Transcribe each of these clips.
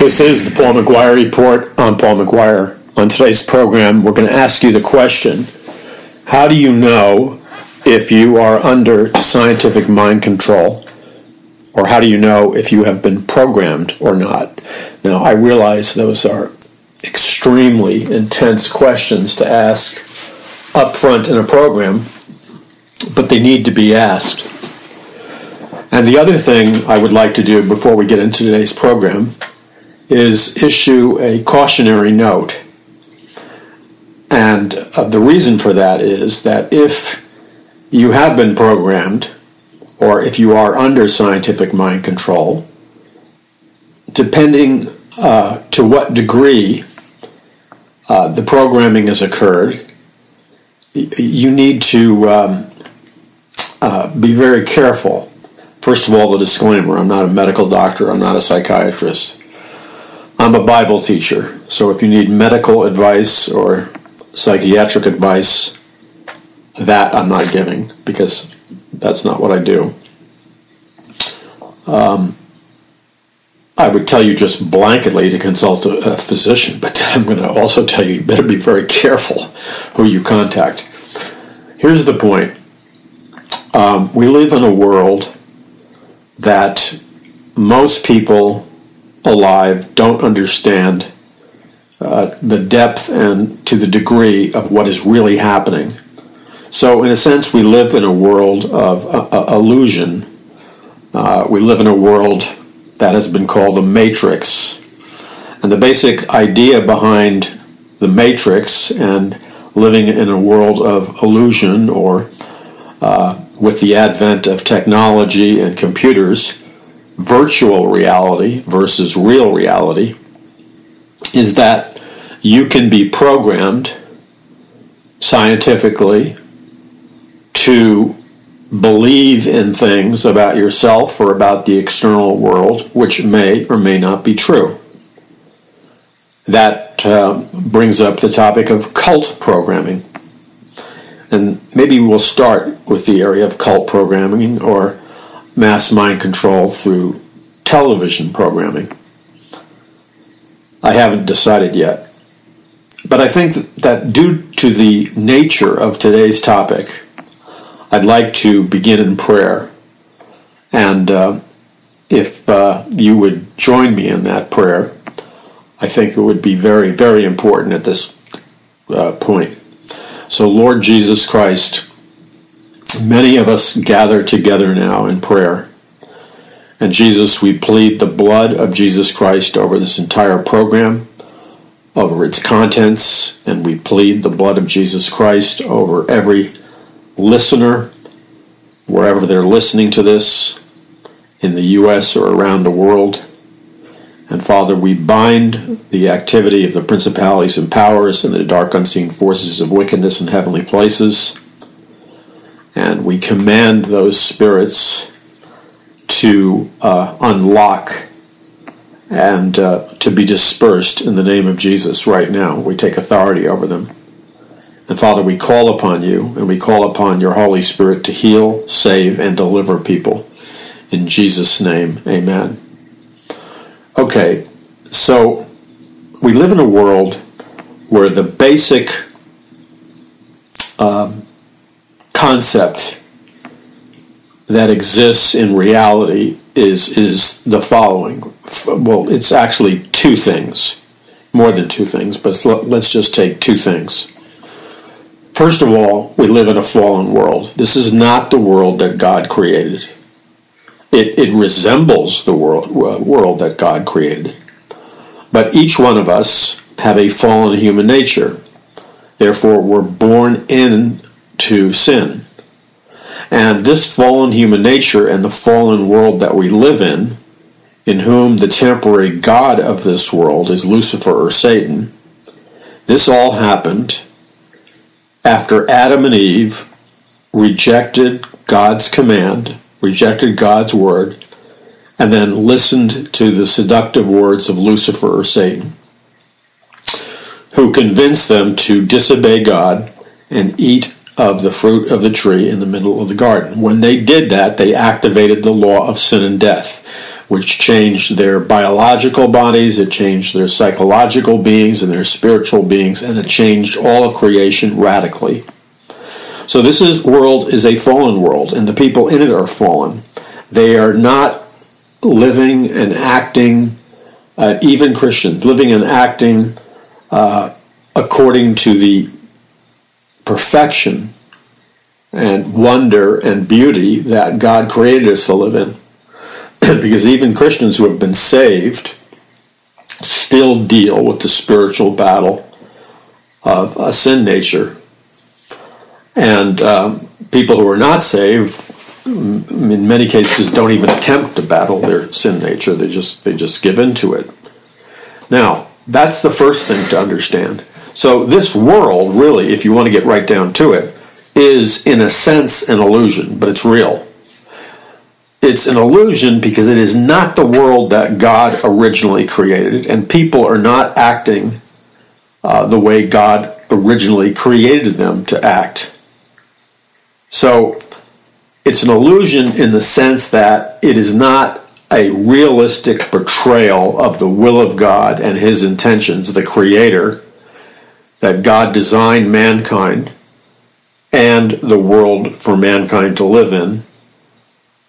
This is the Paul McGuire Report. I'm Paul McGuire. On today's program, we're going to ask you the question, how do you know if you are under scientific mind control? Or how do you know if you have been programmed or not? Now, I realize those are extremely intense questions to ask up front in a program, but they need to be asked. And the other thing I would like to do before we get into today's program is issue a cautionary note. And the reason for that is that if you have been programmed, or if you are under scientific mind control, depending to what degree the programming has occurred, you need to be very careful. First of all, the disclaimer, I'm not a medical doctor, I'm not a psychiatrist. I'm a Bible teacher, so if you need medical advice or psychiatric advice, that I'm not giving, because that's not what I do. I would tell you just blanketly to consult a physician, but I'm going to also tell you better be very careful who you contact. Here's the point. We live in a world that most people alive don't understand the depth and to the degree of what is really happening. So in a sense, we live in a world of illusion. We live in a world that has been called the Matrix. And the basic idea behind the Matrix and living in a world of illusion, or with the advent of technology and computers, virtual reality versus real reality, is that you can be programmed scientifically to believe in things about yourself or about the external world which may or may not be true. That brings up the topic of cult programming. And maybe we'll start with the area of cult programming or mass mind control through television programming. I haven't decided yet. But I think that due to the nature of today's topic, I'd like to begin in prayer. And if you would join me in that prayer, I think it would be very, very important at this point. So, Lord Jesus Christ, many of us gather together now in prayer. And Jesus, we plead the blood of Jesus Christ over this entire program, over its contents, and we plead the blood of Jesus Christ over every listener, wherever they're listening to this, in the U.S. or around the world. And Father, we bind the activity of the principalities and powers and the dark unseen forces of wickedness in heavenly places. And we command those spirits to unlock and to be dispersed in the name of Jesus right now. We take authority over them. And Father, we call upon you, and we call upon your Holy Spirit to heal, save, and deliver people. In Jesus' name, amen. Okay, so we live in a world where the basic concept that exists in reality is the following. Well, it's actually two things, more than two things, but let's just take two things. First of all, we live in a fallen world. This is not the world that God created. It resembles the world that God created. But each one of us have a fallen human nature. Therefore, we're born into sin. And this fallen human nature and the fallen world that we live in whom the temporary god of this world is Lucifer or Satan, this all happened after Adam and Eve rejected God's command, rejected God's word, and then listened to the seductive words of Lucifer or Satan, who convinced them to disobey God and eat of the fruit of the tree in the middle of the garden. When they did that, they activated the law of sin and death, which changed their biological bodies, it changed their psychological beings and their spiritual beings, and it changed all of creation radically. So this world is a fallen world, and the people in it are fallen. They are not living and acting, even Christians, living and acting according to the perfection and wonder and beauty that God created us to live in. Because even Christians who have been saved still deal with the spiritual battle of a sin nature. And people who are not saved, in many cases, don't even attempt to battle their sin nature. They just give into it. Now, that's the first thing to understand. So this world, really, if you want to get right down to it, is in a sense an illusion, but it's real. It's an illusion because it is not the world that God originally created, and people are not acting the way God originally created them to act. So it's an illusion in the sense that it is not a realistic portrayal of the will of God and his intentions, the Creator, that God designed mankind and the world for mankind to live in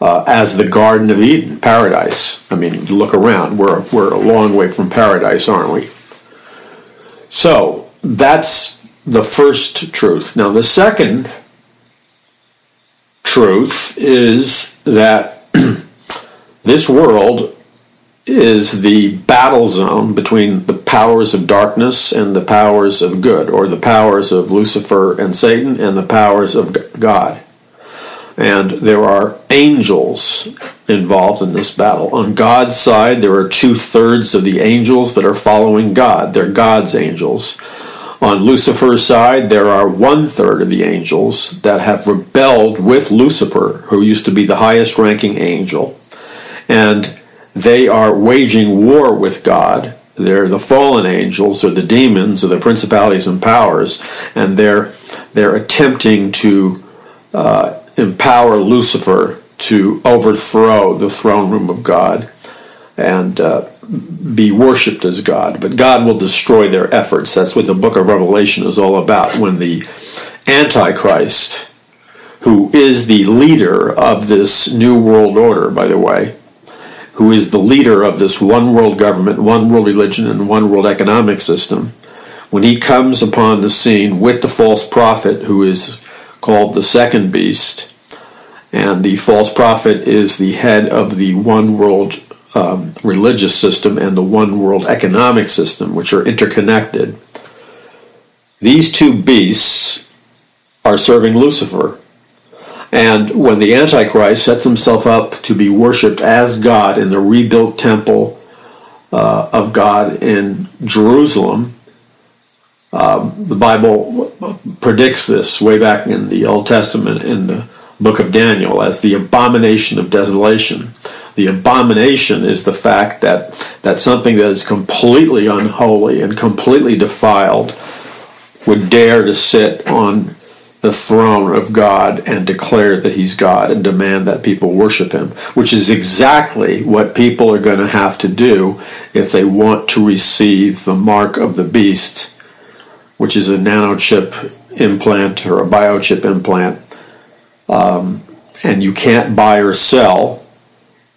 as the Garden of Eden, paradise. I mean, look around. We're a long way from paradise, aren't we? So that's the first truth. Now, the second truth is that this world is the battle zone between the powers of darkness and the powers of good, or the powers of Lucifer and Satan and the powers of God. And there are angels involved in this battle. On God's side, there are 2/3 of the angels that are following God. They're God's angels. On Lucifer's side, there are 1/3 of the angels that have rebelled with Lucifer, who used to be the highest ranking angel. And they are waging war with God. They're the fallen angels, or the demons, or the principalities and powers, and they're attempting to empower Lucifer to overthrow the throne room of God and be worshipped as God. But God will destroy their efforts. That's what the book of Revelation is all about. When the Antichrist, who is the leader of this new world order, by the way, who is the leader of this one world government, one world religion, and one world economic system, when he comes upon the scene with the false prophet, who is called the second beast, and the false prophet is the head of the one world religious system and the one world economic system, which are interconnected. These two beasts are serving Lucifer. And when the Antichrist sets himself up to be worshipped as God in the rebuilt temple of God in Jerusalem, the Bible predicts this way back in the Old Testament in the book of Daniel as the abomination of desolation. The abomination is the fact that something that is completely unholy and completely defiled would dare to sit on the throne of God and declare that he's God and demand that people worship him, which is exactly what people are going to have to do if they want to receive the mark of the beast, which is a nanochip implant or a biochip implant. And you can't buy or sell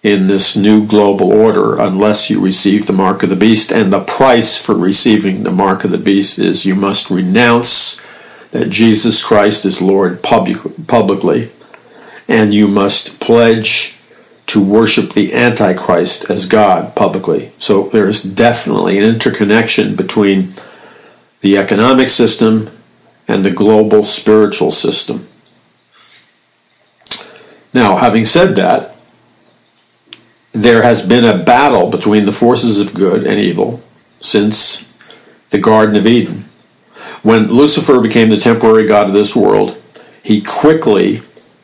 in this new global order unless you receive the mark of the beast. And the price for receiving the mark of the beast is you must renounce that Jesus Christ is Lord publicly, and you must pledge to worship the Antichrist as God publicly. So there's definitely an interconnection between the economic system and the global spiritual system. Now, having said that, there has been a battle between the forces of good and evil since the Garden of Eden. When Lucifer became the temporary god of this world, he quickly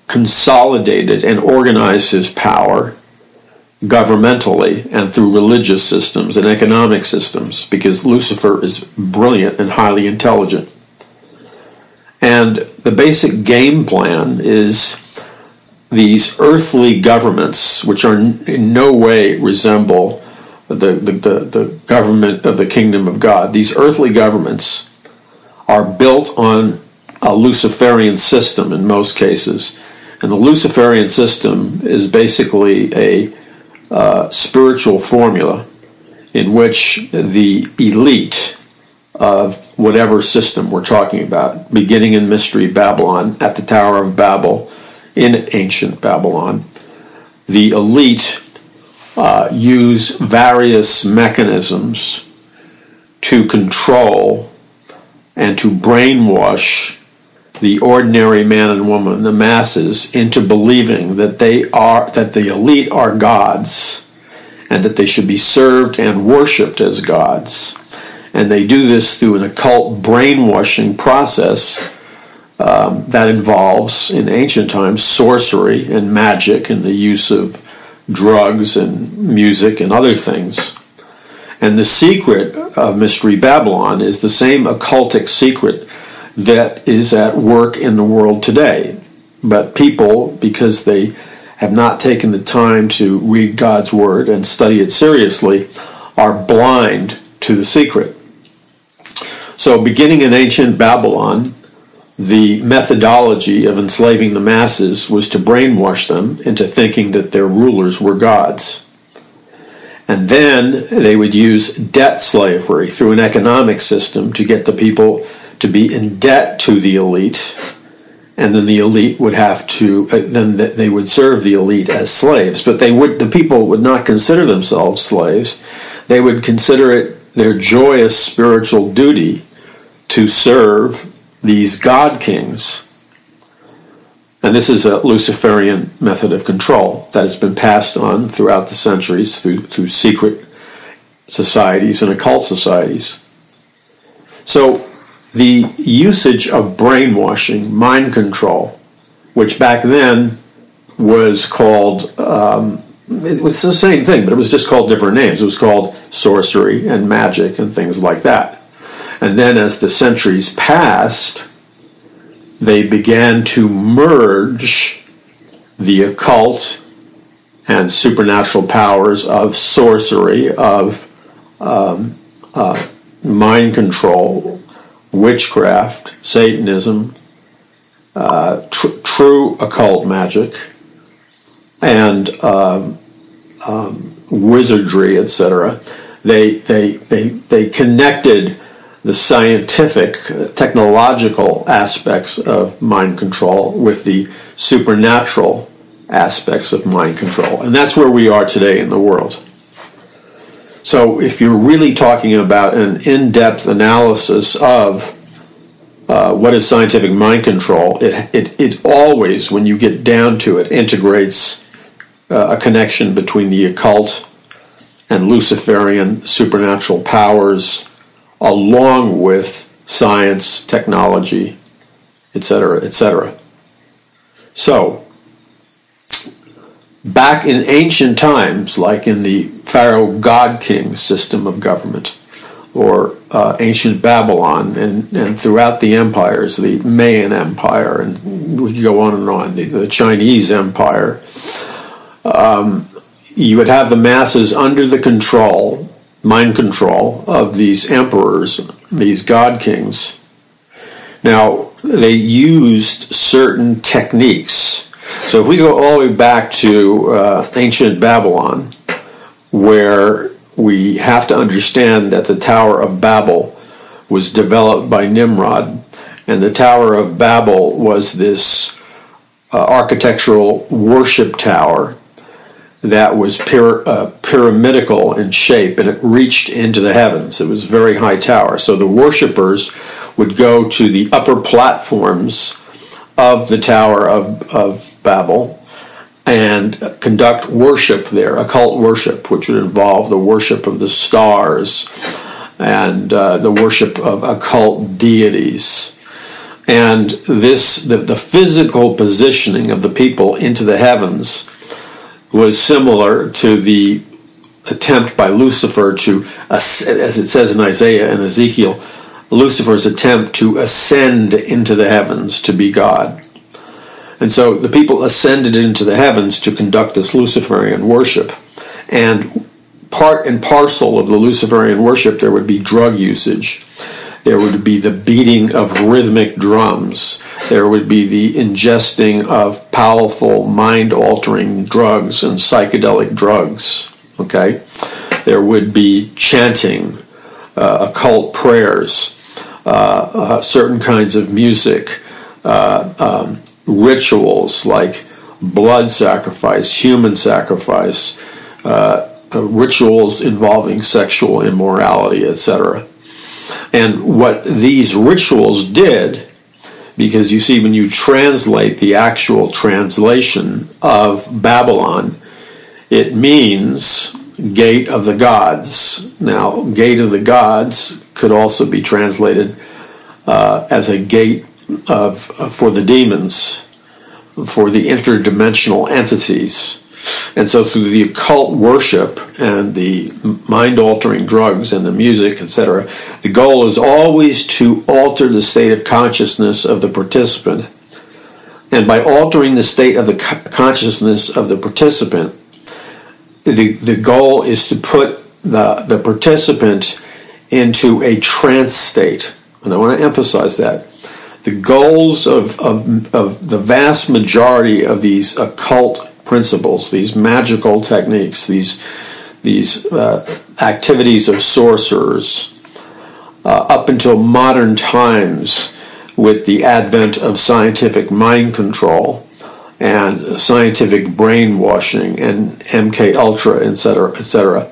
consolidated and organized his power governmentally and through religious systems and economic systems, because Lucifer is brilliant and highly intelligent. And the basic game plan is these earthly governments, which are in no way resemble the government of the kingdom of God, these earthly governments are built on a Luciferian system in most cases. And the Luciferian system is basically a spiritual formula in which the elite of whatever system we're talking about, beginning in Mystery Babylon, at the Tower of Babel, in ancient Babylon, the elite use various mechanisms to control and to brainwash the ordinary man and woman, the masses, into believing that the elite are gods and that they should be served and worshipped as gods. And they do this through an occult brainwashing process that involves, in ancient times, sorcery and magic and the use of drugs and music and other things. And the secret of Mystery Babylon is the same occultic secret that is at work in the world today. But people, because they have not taken the time to read God's Word and study it seriously, are blind to the secret. So beginning in ancient Babylon, the methodology of enslaving the masses was to brainwash them into thinking that their rulers were gods. And then they would use debt slavery through an economic system to get the people to be in debt to the elite, and then the elite would have to, then they would serve the elite as slaves. But the people would not consider themselves slaves. They would consider it their joyous spiritual duty to serve these god kings. And this is a Luciferian method of control that has been passed on throughout the centuries through secret societies and occult societies. So the usage of brainwashing, mind control, which back then was called, it was the same thing, but it was just called different names. It was called sorcery and magic and things like that. And then as the centuries passed, they began to merge the occult and supernatural powers of sorcery, of mind control, witchcraft, Satanism, true occult magic, and wizardry, etc. They connected the scientific, technological aspects of mind control with the supernatural aspects of mind control. And that's where we are today in the world. So if you're really talking about an in-depth analysis of what is scientific mind control, it always, when you get down to it, integrates a connection between the occult and Luciferian supernatural powers, along with science, technology, etc., etc. So, back in ancient times, like in the Pharaoh God King system of government, or ancient Babylon, and throughout the empires, the Mayan Empire, and we could go on, the Chinese Empire, you would have the masses under the control, mind control, of these emperors, these god kings. Now, they used certain techniques. So if we go all the way back to ancient Babylon, where we have to understand that the Tower of Babel was developed by Nimrod, and the Tower of Babel was this architectural worship tower that was pyramidical in shape, and it reached into the heavens. It was a very high tower. So the worshippers would go to the upper platforms of the Tower of Babel and conduct worship there, occult worship, which would involve the worship of the stars and the worship of occult deities. And the physical positioning of the people into the heavens was similar to the attempt by Lucifer to, as it says in Isaiah and Ezekiel, Lucifer's attempt to ascend into the heavens to be God. And so the people ascended into the heavens to conduct this Luciferian worship. And part and parcel of the Luciferian worship, there would be drug usage. There would be the beating of rhythmic drums. There would be the ingesting of powerful, mind-altering drugs and psychedelic drugs. Okay? There would be chanting, occult prayers, certain kinds of music, rituals like blood sacrifice, human sacrifice, rituals involving sexual immorality, etc. And what these rituals did, because you see, when you translate the actual translation of Babylon, it means gate of the gods. Now, gate of the gods could also be translated as a gate for the demons, for the interdimensional entities. And so through the occult worship and the mind-altering drugs and the music, etc., the goal is always to alter the state of consciousness of the participant. And by altering the state of the consciousness of the participant, the goal is to put the participant into a trance state. And I want to emphasize that. The goals of the vast majority of these occult principles, these magical techniques, these activities of sorcerers, up until modern times, with the advent of scientific mind control and scientific brainwashing and MKULTRA, etc.,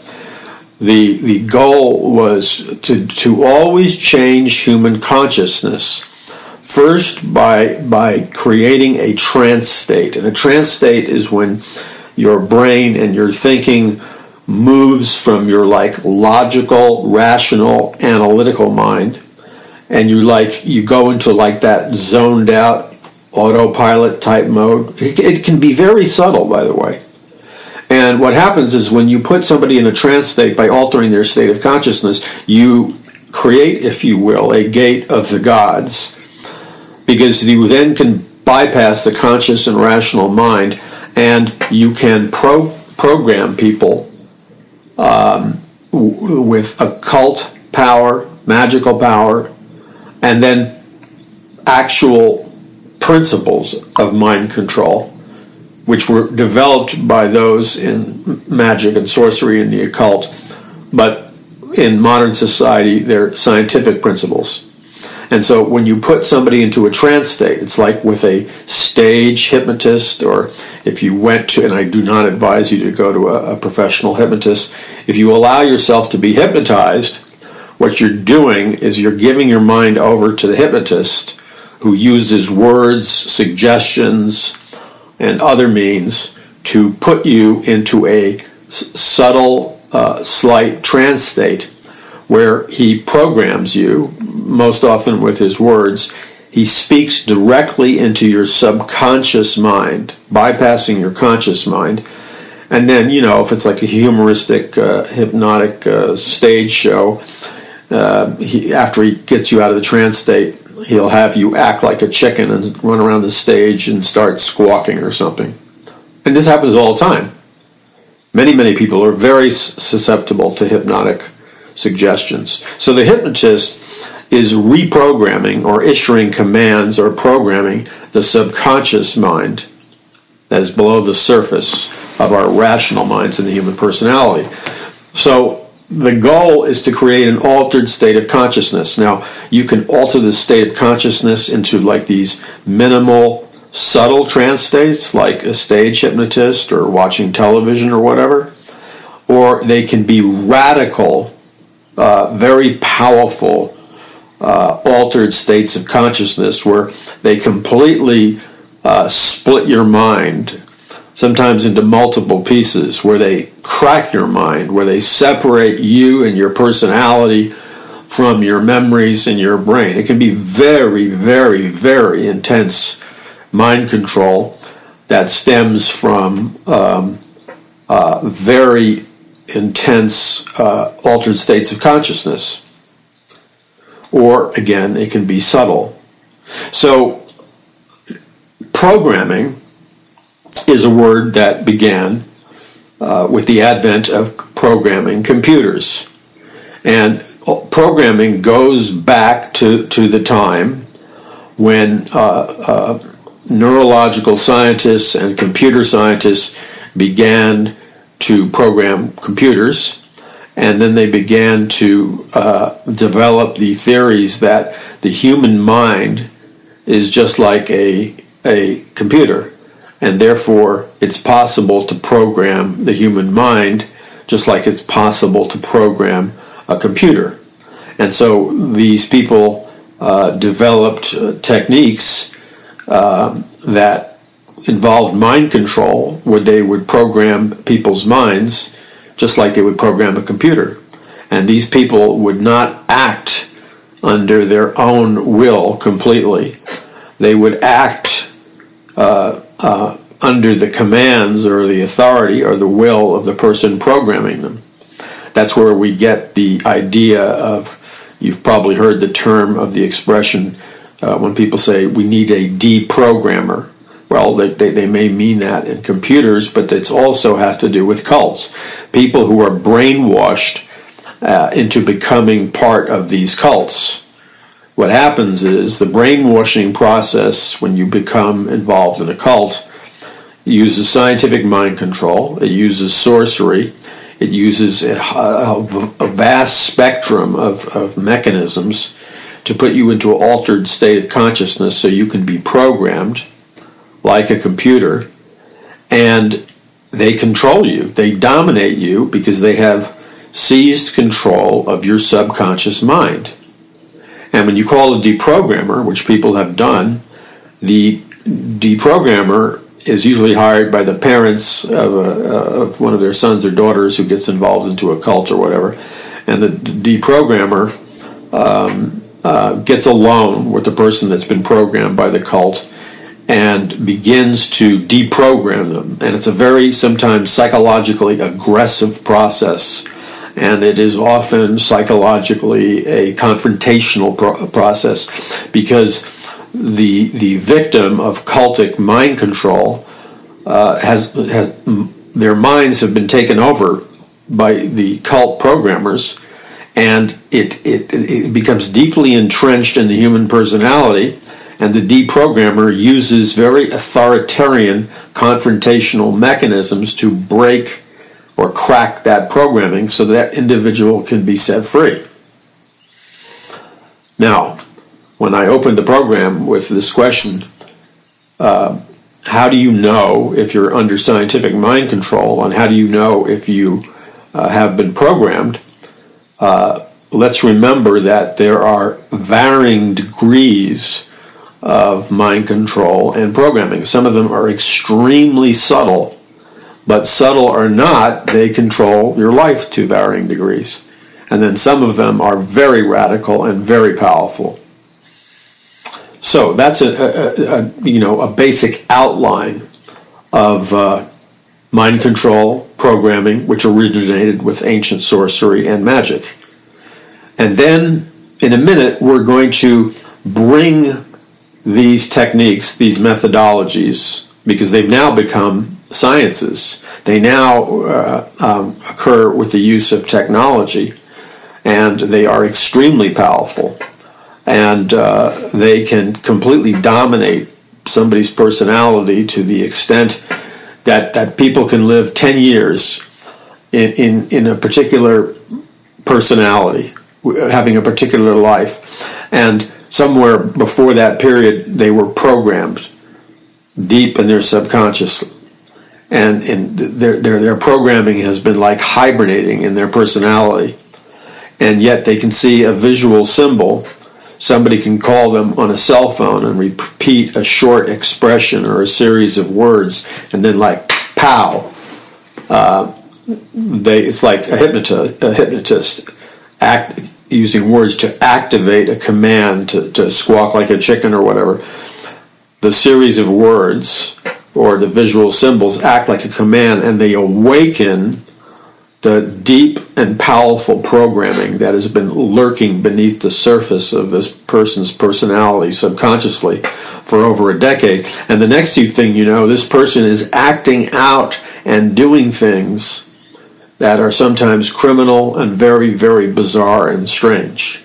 the goal was to always change human consciousness. First, by creating a trance state. And a trance state is when your brain and your thinking moves from your logical, rational, analytical mind, and you go into that zoned out autopilot type mode. It can be very subtle, by the way. And what happens is when you put somebody in a trance state by altering their state of consciousness, you create, if you will, a gate of the gods, because you then can bypass the conscious and rational mind, and you can program people with occult power, magical power, and then actual principles of mind control, which were developed by those in magic and sorcery and the occult, but in modern society they're scientific principles. And so when you put somebody into a trance state, it's like with a stage hypnotist, or if you went to, and I do not advise you to go to a professional hypnotist, if you allow yourself to be hypnotized, what you're doing is you're giving your mind over to the hypnotist, who uses words, suggestions, and other means to put you into a subtle, slight trance state, where he programs you, most often with his words. He speaks directly into your subconscious mind, bypassing your conscious mind. And then, if it's like a humoristic, hypnotic stage show, after he gets you out of the trance state, he'll have you act like a chicken and run around the stage and start squawking or something. And this happens all the time. Many, many people are very susceptible to hypnotic suggestions. So the hypnotist is reprogramming or issuing commands or programming the subconscious mind that is below the surface of our rational minds in the human personality. So the goal is to create an altered state of consciousness. Now, you can alter the state of consciousness into these minimal, subtle trance states, like a stage hypnotist or watching television or whatever, or they can be radical, very powerful, altered states of consciousness where they completely split your mind, sometimes into multiple pieces, where they crack your mind, where they separate you and your personality from your memories and your brain. It can be very, very, very intense mind control that stems from very intense altered states of consciousness. Or, again, it can be subtle. So, Deprogramming is a word that began with the advent of programming computers. And programming goes back to the time when neurological scientists and computer scientists began to program computers, and then they began to develop the theories that the human mind is just like a computer, and therefore it's possible to program the human mind just like it's possible to program a computer. And so these people developed techniques that involved mind control, where they would program people's minds just like they would program a computer. And these people would not act under their own will completely. They would act under the commands or the authority or the will of the person programming them. That's where we get the idea of, you've probably heard the term of the expression when people say we need a deprogrammer. Well, they may mean that in computers, but it also has to do with cults. People who are brainwashed into becoming part of these cults. What happens is the brainwashing process, when you become involved in a cult, uses scientific mind control, it uses sorcery, it uses a vast spectrum of mechanisms to put you into an altered state of consciousness so you can be programmed like a computer, and they control you. They dominate you because they have seized control of your subconscious mind. And when you call a deprogrammer, which people have done, the deprogrammer is usually hired by the parents of one of their sons or daughters who gets involved into a cult or whatever, and the deprogrammer gets alone with the person that's been programmed by the cult and begins to deprogram them. And it's a very, sometimes psychologically aggressive process, and it is often psychologically a confrontational process, because the victim of cultic mind control has their minds have been taken over by the cult programmers, and it becomes deeply entrenched in the human personality, and the deprogrammer uses very authoritarian confrontational mechanisms to break or crack that programming so that individual can be set free. Now, when I opened the program with this question, how do you know if you're under scientific mind control, and how do you know if you have been programmed? Let's remember that there are varying degrees of mind control and programming. Some of them are extremely subtle, but subtle or not, they control your life to varying degrees. And then some of them are very radical and very powerful. So that's a basic outline of mind control programming, which originated with ancient sorcery and magic. And then in a minute we're going to bring these techniques, these methodologies, because they've now become sciences. They now occur with the use of technology, and they are extremely powerful. And they can completely dominate somebody's personality to the extent that people can live 10 years in a particular personality, having a particular life. And somewhere before that period, they were programmed deep in their subconscious. And their programming has been like hibernating in their personality. And yet they can see a visual symbol. Somebody can call them on a cell phone and repeat a short expression or a series of words, and then like pow, it's like a hypnotist using words to activate a command to squawk like a chicken or whatever. The series of words or the visual symbols act like a command, and they awaken the deep and powerful programming that has been lurking beneath the surface of this person's personality subconsciously for over a decade. And the next thing you know, this person is acting out and doing things that are sometimes criminal and very, very bizarre and strange.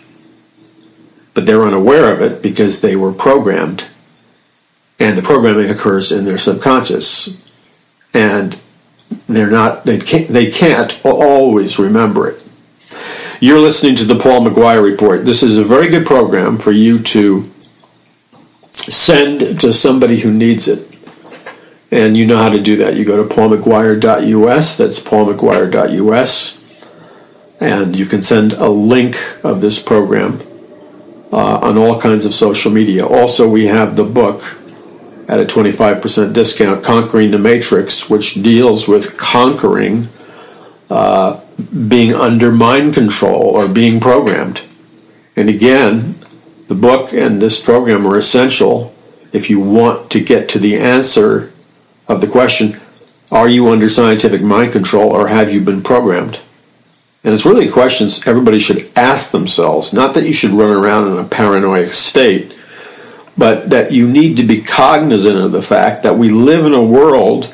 But they're unaware of it because they were programmed. And the programming occurs in their subconscious. And they can't always remember it. You're listening to the Paul McGuire Report. This is a very good program for you to send to somebody who needs it. And you know how to do that. You go to paulmcguire.us, that's paulmcguire.us, and you can send a link of this program on all kinds of social media. Also, we have the book at a 25% discount, Conquering the Matrix, which deals with conquering being under mind control or being programmed. And again, the book and this program are essential if you want to get to the answer of the question, are you under scientific mind control or have you been programmed? And it's really questions everybody should ask themselves. Not that you should run around in a paranoid state, but that you need to be cognizant of the fact that we live in a world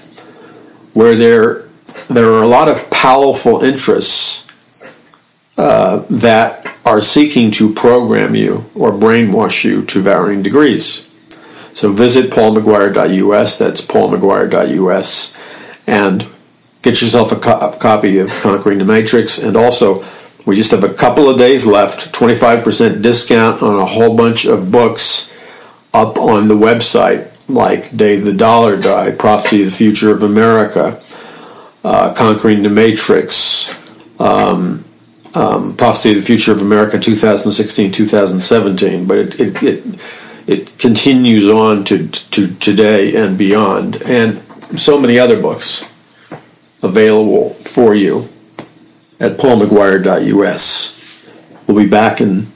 where there are a lot of powerful interests that are seeking to program you or brainwash you to varying degrees. So visit paulmcguire.us, that's paulmcguire.us, and get yourself a copy of Conquering the Matrix. And also, we just have a couple of days left, 25% discount on a whole bunch of books up on the website, like Day the Dollar Died, Prophecy of the Future of America, Conquering the Matrix, Prophecy of the Future of America 2016-2017, but it continues on to today and beyond, and so many other books available for you at paulmcguire.us. We'll be back in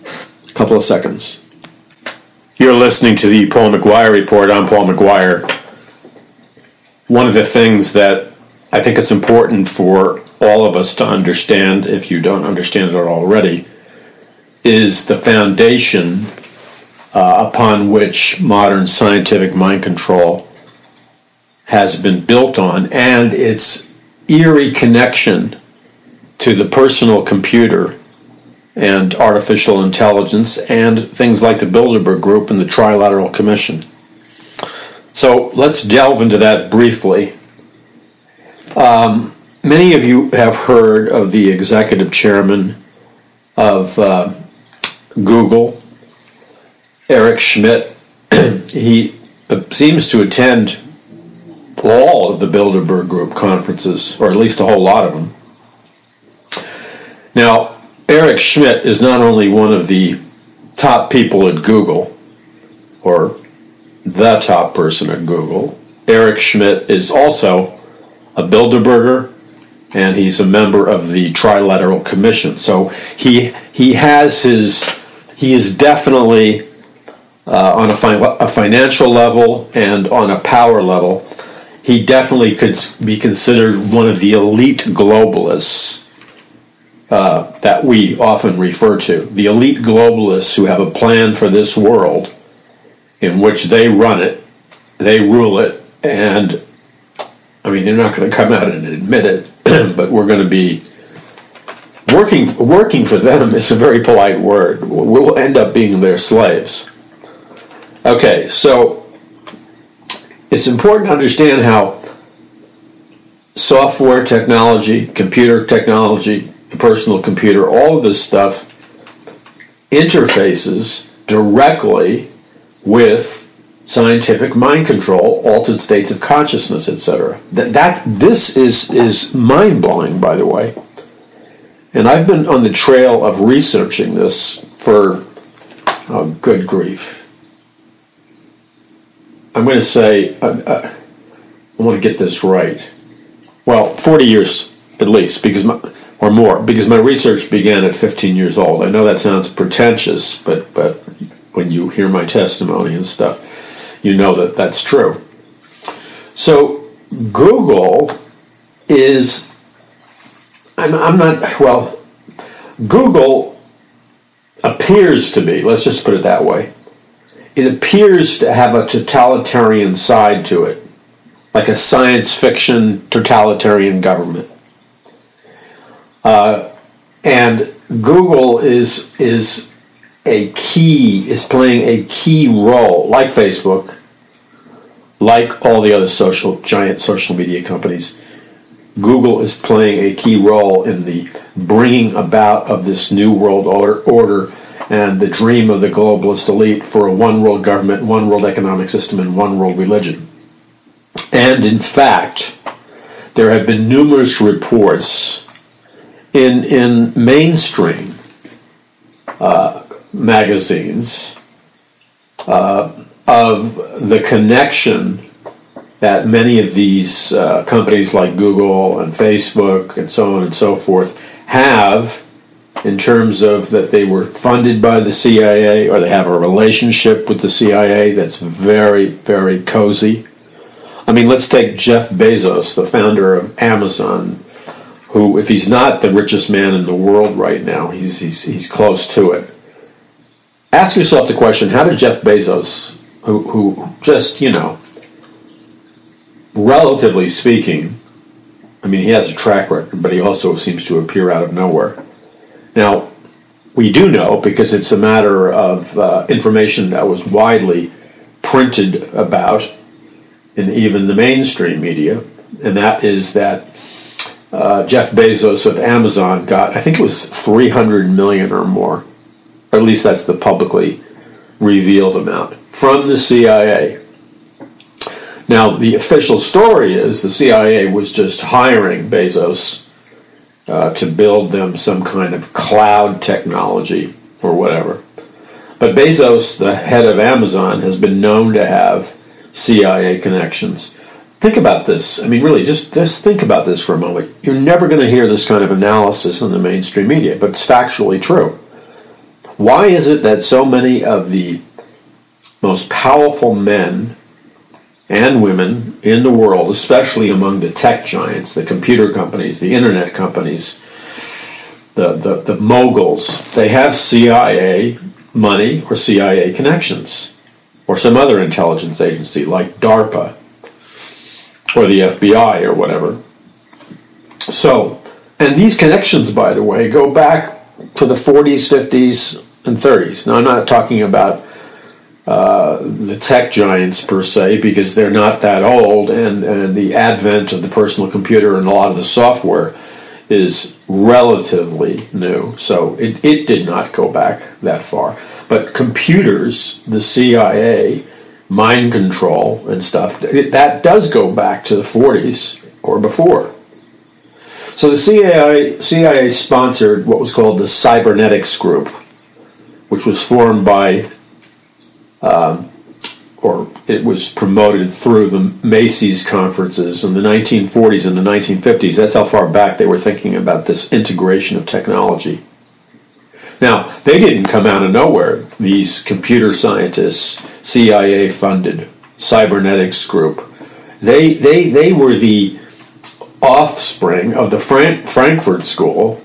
a couple of seconds. You're listening to the Paul McGuire Report. I'm Paul McGuire. One of the things that I think it's important for all of us to understand, if you don't understand it already, is the foundation upon which modern scientific mind control has been built on, and its eerie connection to the personal computer and artificial intelligence and things like the Bilderberg Group and the Trilateral Commission. So let's delve into that briefly. Many of you have heard of the executive chairman of Google, Eric Schmidt. He seems to attend all of the Bilderberg Group conferences, or at least a whole lot of them. Now, Eric Schmidt is not only one of the top people at Google, or the top person at Google. Eric Schmidt is also a Bilderberger, and he's a member of the Trilateral Commission. So he is definitely on a financial level and on a power level, he definitely could be considered one of the elite globalists that we often refer to. The elite globalists who have a plan for this world in which they run it, they rule it, and I mean, they're not going to come out and admit it, but we're going to be working for them is a very polite word. We'll end up being their slaves. Okay, so it's important to understand how software technology, computer technology, the personal computer, all of this stuff interfaces directly with scientific mind control, altered states of consciousness, etc. This is mind-blowing, by the way. And I've been on the trail of researching this for, oh, good grief. I'm going to say, I want to get this right. Well, 40 years at least, or more, because my research began at 15 years old. I know that sounds pretentious, but when you hear my testimony and stuff, you know that that's true. So Google is I'm not, well, Google appears to be, let's just put it that way, it appears to have a totalitarian side to it, like a science fiction totalitarian government. And Google is playing a key role, like Facebook, like all the other giant social media companies. Google is playing a key role in the bringing about of this new world order and the dream of the globalist elite for a one world government, one world economic system, and one world religion. And in fact, there have been numerous reports in mainstream magazines of the connection that many of these companies like Google and Facebook and so on and so forth have, in terms of that they were funded by the CIA or they have a relationship with the CIA that's very, very cozy. I mean, let's take Jeff Bezos, the founder of Amazon, who, if he's not the richest man in the world right now, he's close to it. Ask yourself the question, how did Jeff Bezos, who just, relatively speaking, I mean, he has a track record, but he also seems to appear out of nowhere. Now, we do know, because it's a matter of information that was widely printed about in even the mainstream media, and that is that Jeff Bezos of Amazon got, I think it was $300 million or more, or at least that's the publicly revealed amount, from the CIA. Now, the official story is the CIA was just hiring Bezos to build them some kind of cloud technology or whatever. But Bezos, the head of Amazon, has been known to have CIA connections. Think about this. I mean, really, just think about this for a moment. You're never going to hear this kind of analysis in the mainstream media, but it's factually true. Why is it that so many of the most powerful men and women in the world, especially among the tech giants, the computer companies, the internet companies, the moguls, they have CIA money or CIA connections, or some other intelligence agency like DARPA or the FBI or whatever. So, and these connections, by the way, go back to the 40s, 50s, and 30s. Now, I'm not talking about the tech giants per se, because they're not that old, and the advent of the personal computer and a lot of the software is relatively new. So it did not go back that far. But computers, the CIA, mind control and stuff, that does go back to the 40s or before. So the CIA sponsored what was called the Cybernetics Group, which was formed by or it was promoted through the Macy's conferences in the 1940s and the 1950s. That's how far back they were thinking about this integration of technology. Now, they didn't come out of nowhere. These computer scientists, CIA-funded cybernetics group, they were the offspring of the Frankfurt School,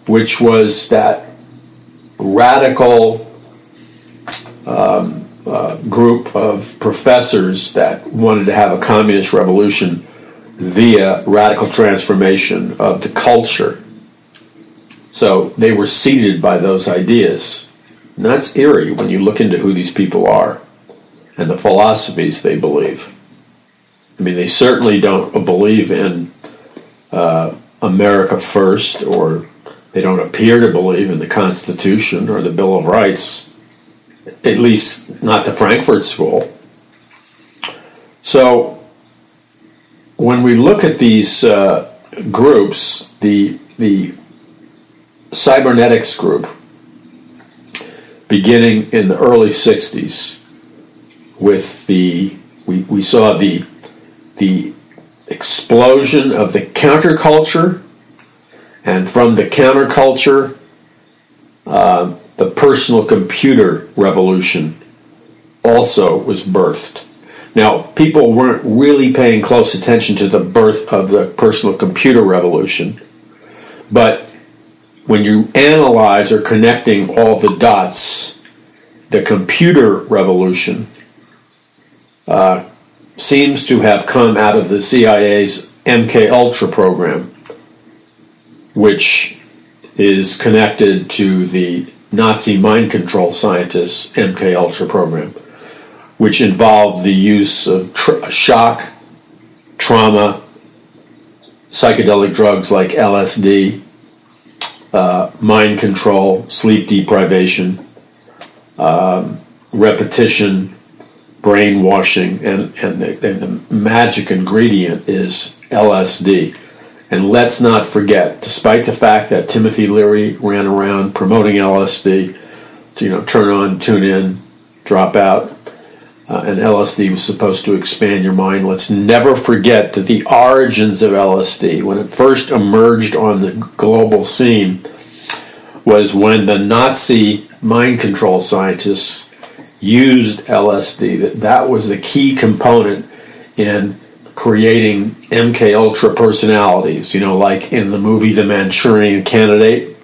which was that radical group of professors that wanted to have a communist revolution via radical transformation of the culture. So they were seeded by those ideas. And that's eerie when you look into who these people are and the philosophies they believe. I mean, they certainly don't believe in America first, or they don't appear to believe in the Constitution or the Bill of Rights. At least not the Frankfurt School. So when we look at these groups, the cybernetics group, beginning in the early 60s, with we saw the explosion of the counterculture, and from the counterculture, the personal computer revolution also was birthed. Now, people weren't really paying close attention to the birth of the personal computer revolution, But when you analyze or connecting all the dots, the computer revolution seems to have come out of the CIA's MKUltra program, which is connected to the Nazi mind control scientists' MKUltra program, which involved the use of shock, trauma, psychedelic drugs like LSD, mind control, sleep deprivation, repetition, brainwashing, and the magic ingredient is LSD. And let's not forget, despite the fact that Timothy Leary ran around promoting LSD to, turn on, tune in, drop out, and LSD was supposed to expand your mind, let's never forget that the origins of LSD, when it first emerged on the global scene, was when the Nazi mind control scientists used LSD. That was the key component in creating MKUltra personalities, like in the movie The Manchurian Candidate,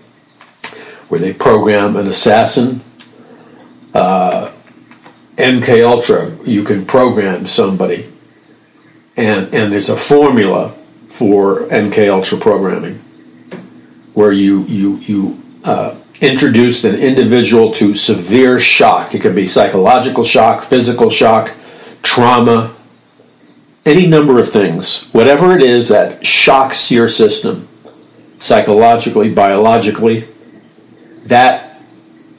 where they program an assassin. MKUltra, you can program somebody, and there's a formula for MKUltra programming where you introduce an individual to severe shock. It could be psychological shock, physical shock, trauma, any number of things. Whatever it is that shocks your system, psychologically, biologically, that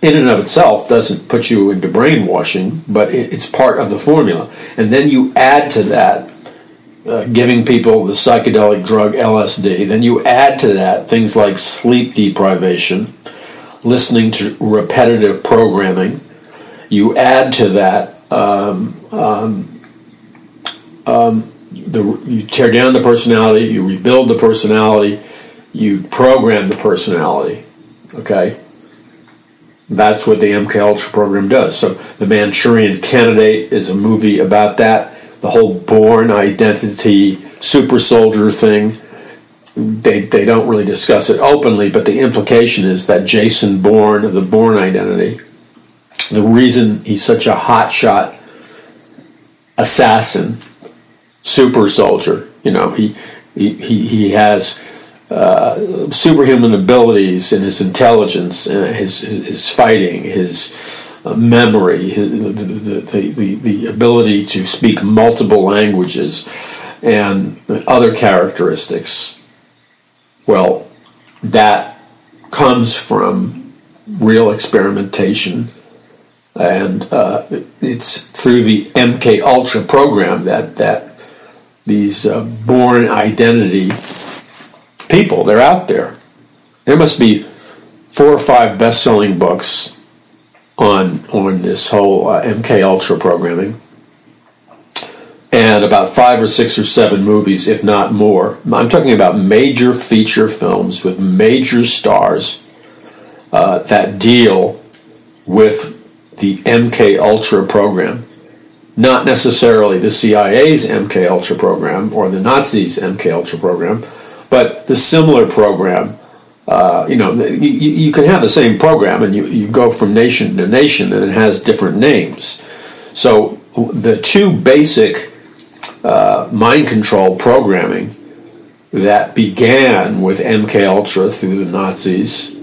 in and of itself doesn't put you into brainwashing, but it's part of the formula. And then you add to that, giving people the psychedelic drug LSD. Then you add to that things like sleep deprivation, listening to repetitive programming. You add to that you tear down the personality, you rebuild the personality, you program the personality. Okay? That's what the MKUltra program does. So The Manchurian Candidate is a movie about that. The whole Bourne identity, super soldier thing, they don't really discuss it openly, but the implication is that Jason Bourne, of the Bourne identity, the reason he's such a hotshot assassin, super soldier, he has superhuman abilities in his intelligence, his fighting, his memory, the ability to speak multiple languages, and other characteristics. Well, that comes from real experimentation, and it's through the MKUltra program that these born identity people, they're out there. There must be 4 or 5 best-selling books on this whole MKUltra programming, and about 5 or 6 or 7 movies, if not more. I'm talking about major feature films with major stars that deal with the MKUltra program. Not necessarily the CIA's MKUltra program or the Nazis' MKUltra program, but the similar program. You can have the same program and you go from nation to nation and it has different names. So the 2 basic mind control programming that began with MKUltra through the Nazis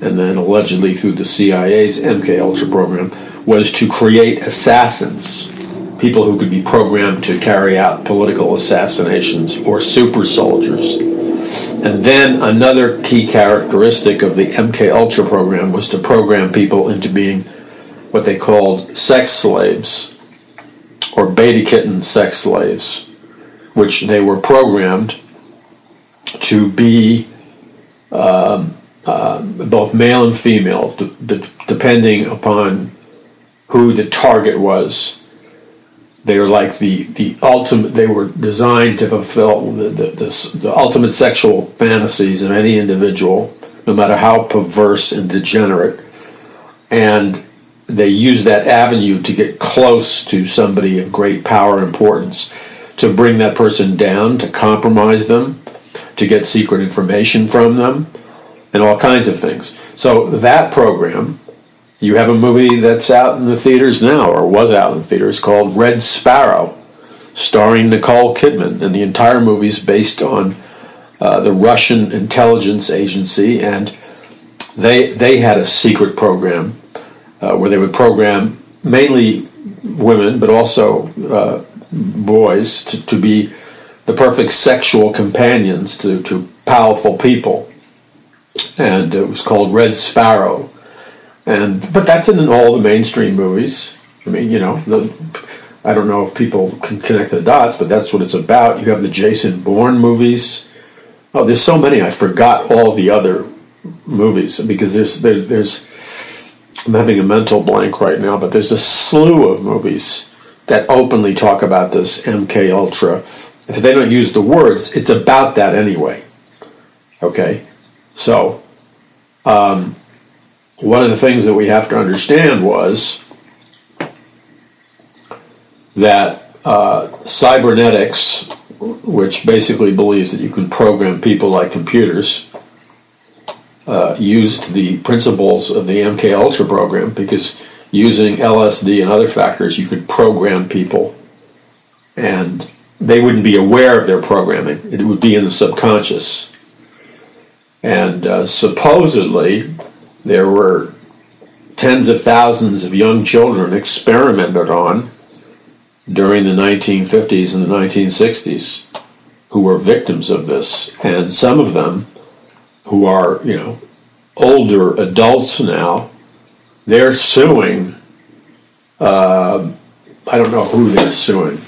and then allegedly through the CIA's MKUltra program was to create assassins, people who could be programmed to carry out political assassinations, or super soldiers. And then another key characteristic of the MKUltra program was to program people into being what they called sex slaves, or beta kitten sex slaves, which they were programmed to be both male and female, depending upon who the target was. They were like the ultimate. They were designed to fulfill the ultimate sexual fantasies of any individual, no matter how perverse and degenerate. And they use that avenue to get close to somebody of great power and importance, to bring that person down, to compromise them, to get secret information from them, and all kinds of things. So that program, you have a movie that's out in the theaters now, or was out in the theaters, called Red Sparrow, starring Nicole Kidman, and the entire movie is based on the Russian intelligence agency, and they had a secret program where they would program mainly women, but also boys, to be the perfect sexual companions to powerful people. And it was called Red Sparrow. But that's in all the mainstream movies. I mean, I don't know if people can connect the dots, but that's what it's about. You have the Jason Bourne movies. Oh, there's so many. I forgot all the other movies because there's I'm having a mental blank right now, but there's a slew of movies that openly talk about this MKUltra. If they don't use the words, it's about that anyway. Okay? So, one of the things that we have to understand was that cybernetics, which basically believes that you can program people like computers, used the principles of the MKUltra program, because using LSD and other factors, you could program people, and they wouldn't be aware of their programming. It would be in the subconscious. And supposedly, there were tens of thousands of young children experimented on during the 1950s and the 1960s who were victims of this. And some of them, who are, older adults now, they're suing, I don't know who they're suing,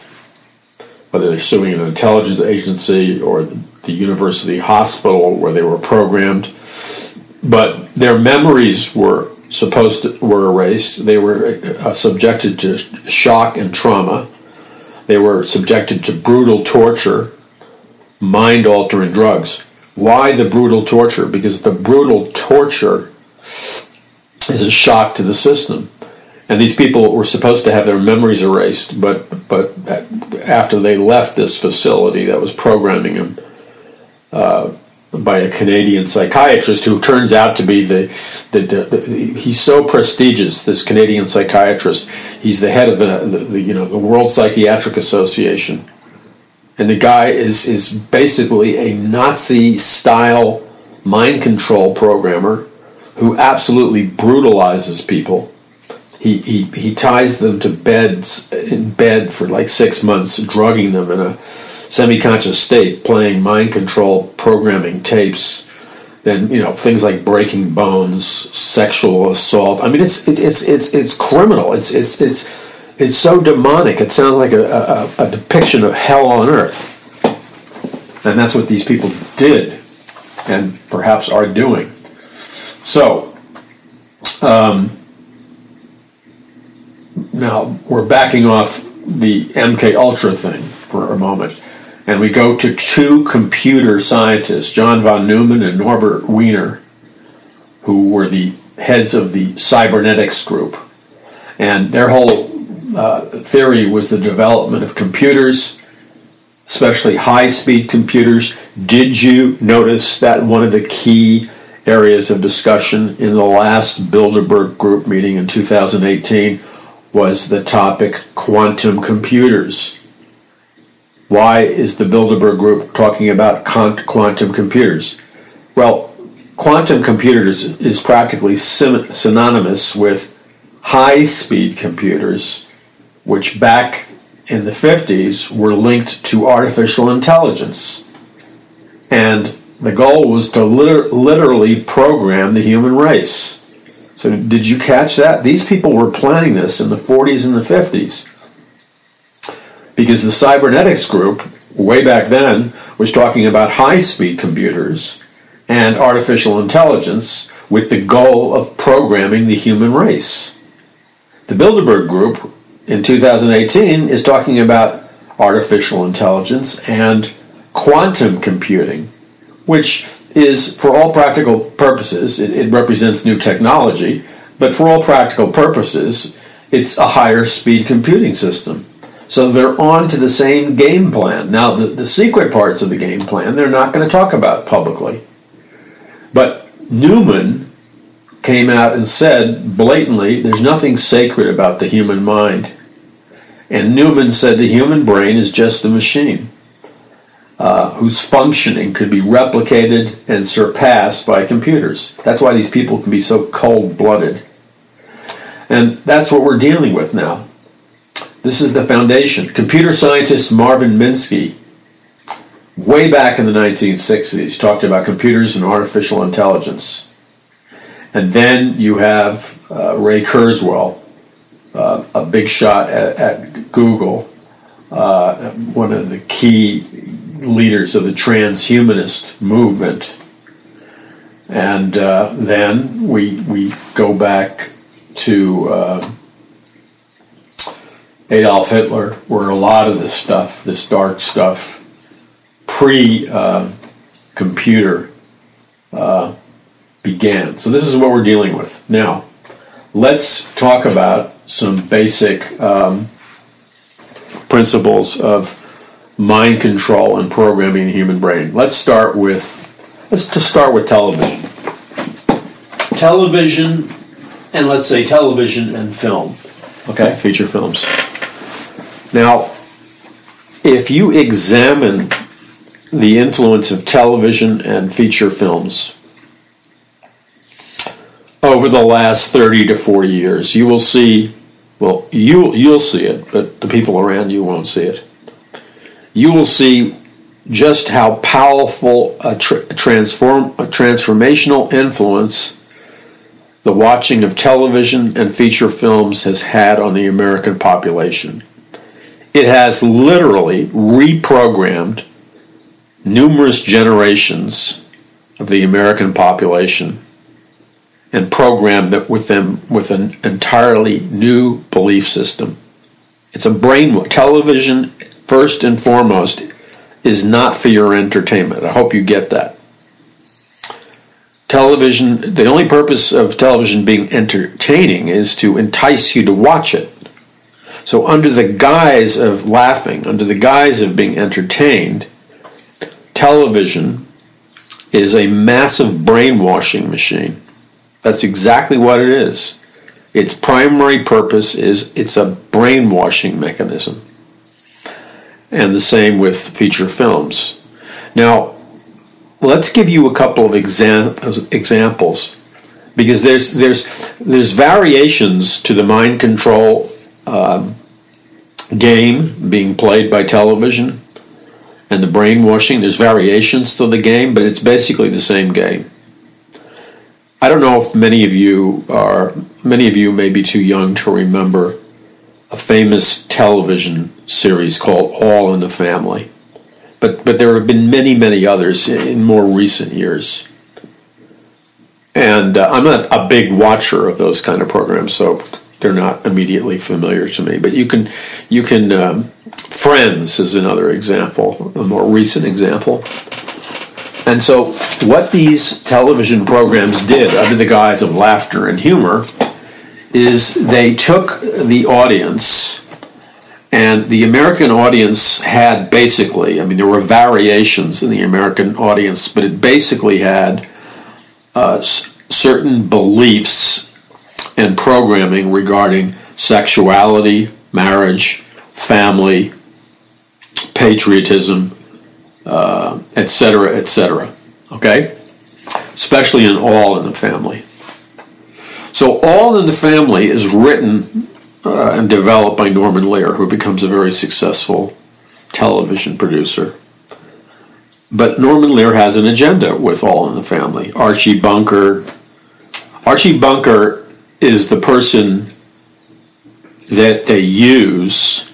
whether they're suing an intelligence agency or the university hospital where they were programmed, but their memories were erased. They were subjected to shock and trauma. They were subjected to brutal torture, mind-altering drugs. Why the brutal torture? Because the brutal torture is a shock to the system. And these people were supposed to have their memories erased, but after they left this facility that was programming them by a Canadian psychiatrist who turns out to be he's so prestigious, this Canadian psychiatrist. He's the head of the World Psychiatric Association. And the guy is basically a Nazi-style mind control programmer who absolutely brutalizes people. He ties them to in bed for like 6 months, drugging them in a semi-conscious state, playing mind control programming tapes. Then things like breaking bones, sexual assault. I mean, it's criminal. It's so demonic. It sounds like a depiction of hell on earth. And that's what these people did, and perhaps are doing. So, now we're backing off the MKUltra thing for a moment, and we go to two computer scientists, John von Neumann and Norbert Wiener, who were the heads of the cybernetics group. And their whole theory was the development of computers, especially high-speed computers. Did you notice that one of the key areas of discussion in the last Bilderberg group meeting in 2018 was the topic quantum computers? Why is the Bilderberg group talking about quantum computers? Well, quantum computers is practically synonymous with high-speed computers, which back in the 50s were linked to artificial intelligence. And the goal was to literally program the human race. So did you catch that? These people were planning this in the 40s and the 50s. Because the cybernetics group, way back then, was talking about high-speed computers and artificial intelligence with the goal of programming the human race. The Bilderberg group in 2018 is talking about artificial intelligence and quantum computing, which is, for all practical purposes, it represents new technology, but for all practical purposes, it's a higher speed computing system. So they're on to the same game plan. Now, the secret parts of the game plan, they're not going to talk about publicly. But Newman came out and said blatantly, there's nothing sacred about the human mind. And Newman said the human brain is just a machine whose functioning could be replicated and surpassed by computers. That's why these people can be so cold-blooded. And that's what we're dealing with now. This is the foundation. Computer scientist Marvin Minsky, way back in the 1960s, talked about computers and artificial intelligence. And then you have Ray Kurzweil, a big shot at Google, one of the key leaders of the transhumanist movement. And then we go back to Adolf Hitler, where a lot of this stuff, this dark stuff, pre-computer began. So this is what we're dealing with. Now, let's talk about some basic principles of mind control and programming the human brain. Let's just start with television. Television, and let's say television and film. Okay, feature films. Now, if you examine the influence of television and feature films over the last 30 to 40 years, you will see, well, you'll see it, but the people around you won't see it. You will see just how powerful a transformational influence the watching of television and feature films has had on the American population. It has literally reprogrammed numerous generations of the American population and programmed it with them with an entirely new belief system. It's a brainwash. Television, first and foremost, is not for your entertainment. I hope you get that. Television, the only purpose of television being entertaining is to entice you to watch it. So under the guise of laughing, under the guise of being entertained, television is a massive brainwashing machine. That's exactly what it is. Its primary purpose is it's a brainwashing mechanism. And the same with feature films. Now, let's give you a couple of examples, because there's variations to the mind control game being played by television and the brainwashing. There's variations to the game, but it's basically the same game. I don't know if many of you may be too young to remember a famous television series called All in the Family. But there have been many others in more recent years. And I'm not a big watcher of those kind of programs, so they're not immediately familiar to me. But you can Friends is another example, a more recent example. And so what these television programs did under the guise of laughter and humor is they took the audience, and the American audience had basically, I mean, there were variations in the American audience, but it basically had certain beliefs and programming regarding sexuality, marriage, family, patriotism, etc., okay? Especially in All in the Family. So All in the Family is written and developed by Norman Lear, who becomes a very successful television producer. But Norman Lear has an agenda with All in the Family. Archie Bunker is the person that they use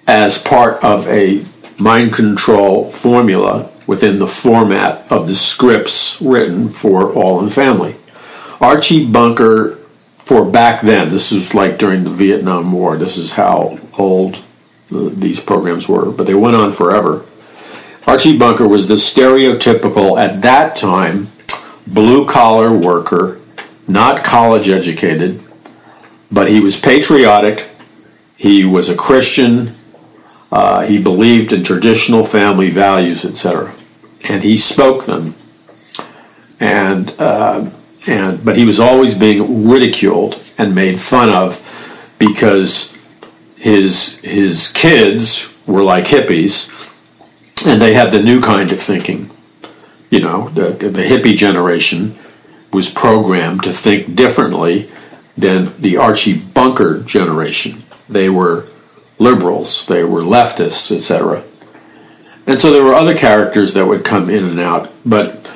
as part of a mind control formula within the format of the scripts written for All in the Family. Archie Bunker, for back then, this was like during the Vietnam War, this is how old these programs were, but they went on forever. Archie Bunker was the stereotypical, at that time, blue-collar worker, not college educated, but he was patriotic, He was a Christian. He believed in traditional family values, etc., and he spoke them. But he was always being ridiculed and made fun of because his kids were like hippies, and they had the new kind of thinking. You know, the hippie generation was programmed to think differently than the Archie Bunker generation. They were liberals, they were leftists, etc. And so there were other characters that would come in and out, but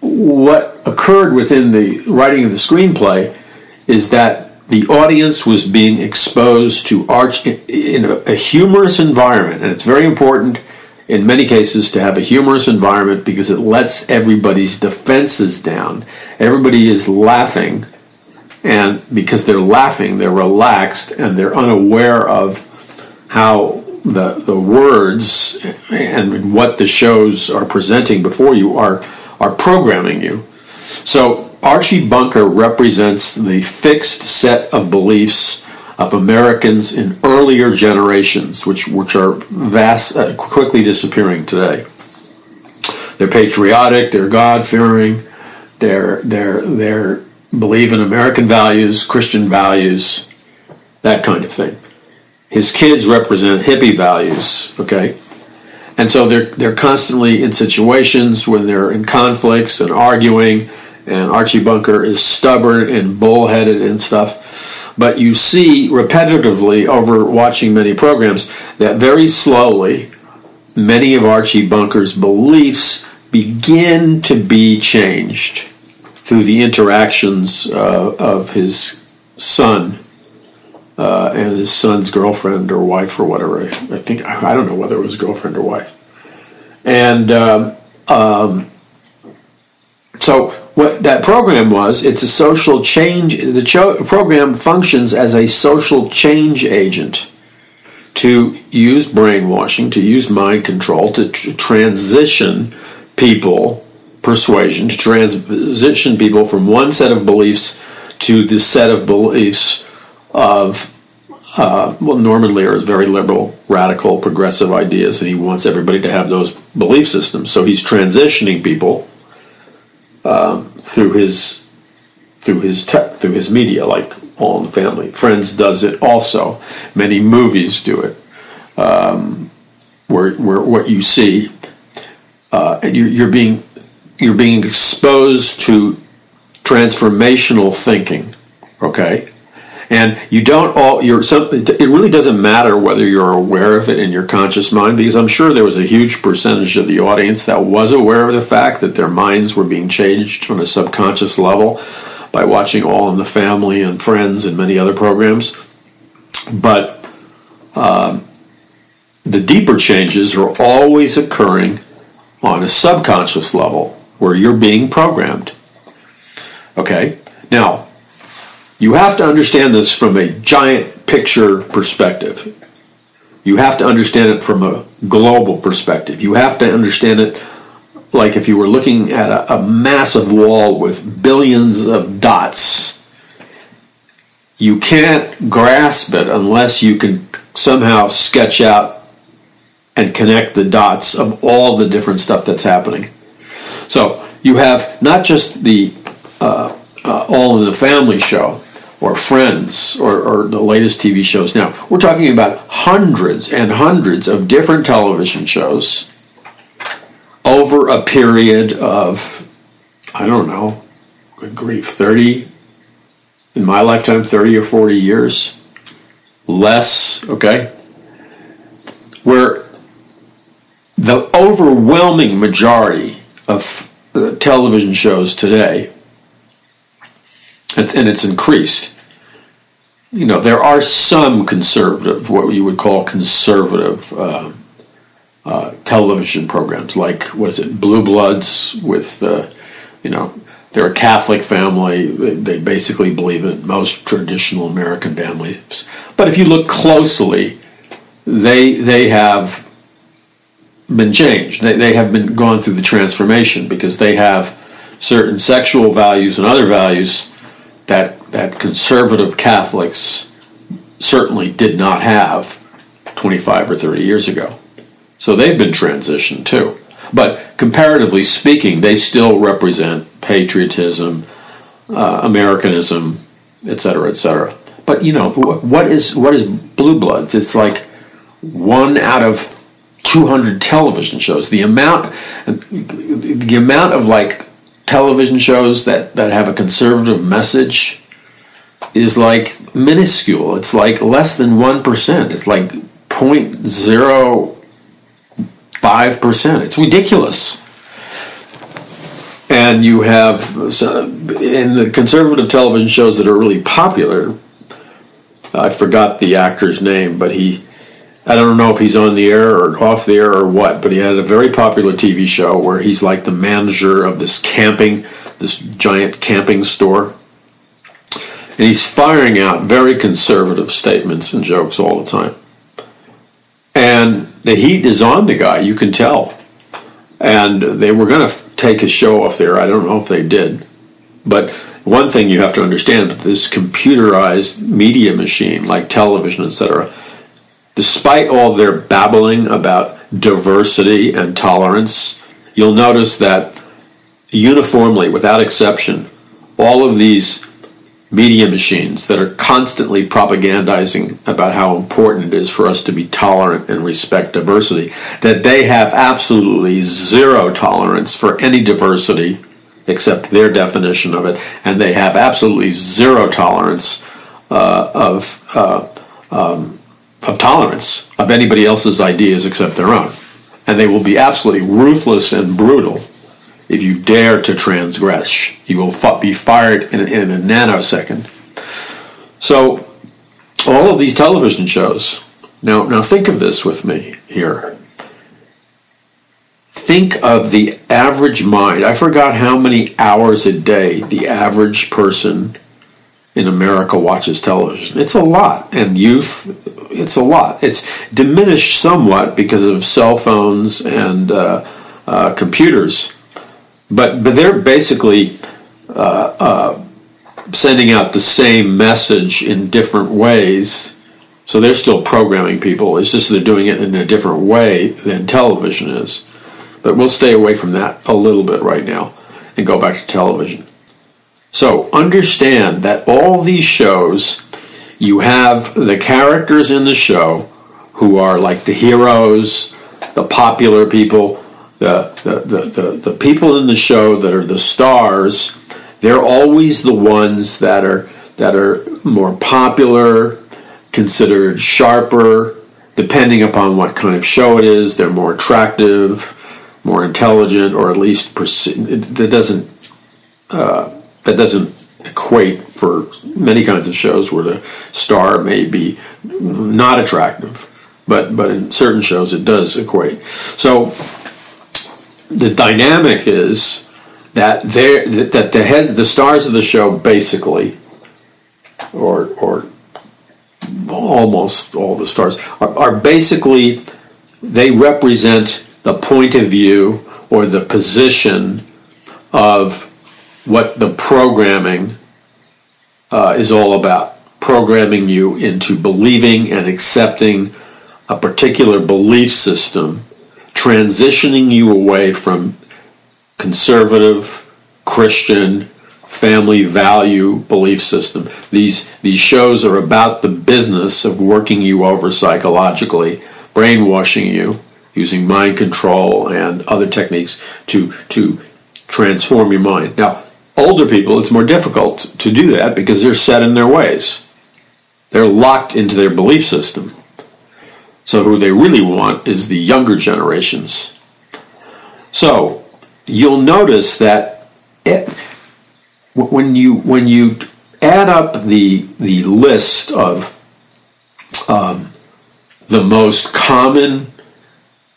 what occurred within the writing of the screenplay is that the audience was being exposed to in a humorous environment, and it's very important in many cases to have a humorous environment because it lets everybody's defenses down. Everybody is laughing, and because they're laughing, they're relaxed, and they're unaware of how the words and what the shows are presenting before you are programming you. So Archie Bunker represents the fixed set of beliefs of Americans in earlier generations, which are quickly disappearing today. They're patriotic, they're God-fearing, they're believe in American values, Christian values, that kind of thing. His kids represent hippie values, okay? And so they're constantly in situations when they're in conflicts and arguing, and Archie Bunker is stubborn and bullheaded and stuff. But you see repetitively over watching many programs that very slowly many of Archie Bunker's beliefs begin to be changed through the interactions of his son and his son's girlfriend or wife or whatever. I don't know whether it was girlfriend or wife. And so what that program was, it's a social change. The program functions as a social change agent to use brainwashing, to use mind control, to transition people, persuasion, to transition people from one set of beliefs to the set of beliefs of Norman Lear is very liberal, radical, progressive ideas, and he wants everybody to have those belief systems. So he's transitioning people through his media, like All in the Family. Friends does it also. Many movies do it, where what you see, you're being exposed to transformational thinking. Okay. And you don't it really doesn't matter whether you're aware of it in your conscious mind, because I'm sure there was a huge percentage of the audience that was aware of the fact that their minds were being changed on a subconscious level by watching All in the Family and Friends and many other programs. But the deeper changes are always occurring on a subconscious level where you're being programmed. Okay? Now, you have to understand this from a giant picture perspective. You have to understand it from a global perspective. You have to understand it like if you were looking at a massive wall with billions of dots. You can't grasp it unless you can somehow sketch out and connect the dots of all the different stuff that's happening. So you have not just the All in the Family show, or Friends, or the latest TV shows. Now, we're talking about hundreds and hundreds of different television shows over a period of, I don't know, good grief, 30, in my lifetime, 30 or 40 years, less, okay? Where the overwhelming majority of television shows today, and it's increased. You know, there are some conservative, what you would call conservative television programs, like, what is it, Blue Bloods with, they're a Catholic family. They basically believe in most traditional American families. But if you look closely, they have been changed. They have been gone through the transformation because they have certain sexual values and other values that conservative Catholics certainly did not have 25 or 30 years ago. So they've been transitioned too. But comparatively speaking, they still represent patriotism, Americanism, etc., etc. But you know, what is Blue Bloods? It's like 1 out of 200 television shows. The amount of like television shows that have a conservative message is like minuscule. It's like less than 1%. It's like 0.05%. It's ridiculous. And you have, in the conservative television shows that are really popular, I forgot the actor's name, but I don't know if he's on the air or off the air or what, but he had a very popular TV show where he's like the manager of this giant camping store. And he's firing out very conservative statements and jokes all the time. And the heat is on the guy, you can tell. And they were going to take his show off there. I don't know if they did. But one thing you have to understand, this computerized media machine, like television, etc., despite all their babbling about diversity and tolerance, you'll notice that uniformly, without exception, all of these media machines that are constantly propagandizing about how important it is for us to be tolerant and respect diversity, that they have absolutely zero tolerance for any diversity except their definition of it, and they have absolutely zero tolerance of tolerance of anybody else's ideas except their own. And they will be absolutely ruthless and brutal if you dare to transgress. You will be fired in a nanosecond. So, all of these television shows, now think of this with me here. Think of the average mind. I forgot how many hours a day the average person in America watches television. It's a lot. And youth, it's a lot. It's diminished somewhat because of cell phones and computers. But they're basically sending out the same message in different ways. So they're still programming people. It's just they're doing it in a different way than television is. But we'll stay away from that a little bit right now and go back to television. So understand that all these shows, you have the characters in the show who are like the heroes, the popular people, the people in the show that are the stars. They're always the ones that are more popular, considered sharper, depending upon what kind of show it is. They're more attractive, more intelligent, or at least that doesn't equate for many kinds of shows where the star may be not attractive, but in certain shows it does equate. So the dynamic is that the stars of the show basically, or almost all the stars are basically, they represent the point of view or the position of what the programming is all about. Programming you into believing and accepting a particular belief system, transitioning you away from conservative, Christian, family value belief system. These shows are about the business of working you over psychologically, brainwashing you, using mind control and other techniques to transform your mind. Now, older people, it's more difficult to do that because they're set in their ways. They're locked into their belief system. So who they really want is the younger generations. So you'll notice that when you add up the list of the most common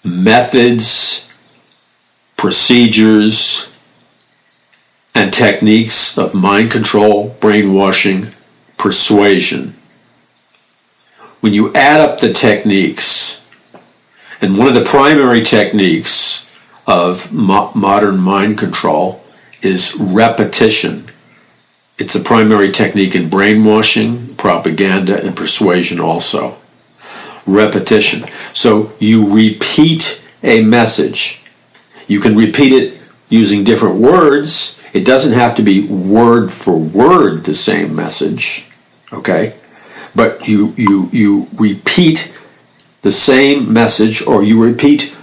methods, procedures, and techniques of mind control, brainwashing, persuasion, when you add up the techniques, and one of the primary techniques of modern mind control is repetition. It's a primary technique in brainwashing, propaganda, and persuasion also. Repetition. So you repeat a message. You can repeat it using different words. It doesn't have to be word for word the same message, okay? But you repeat the same message, or you repeat,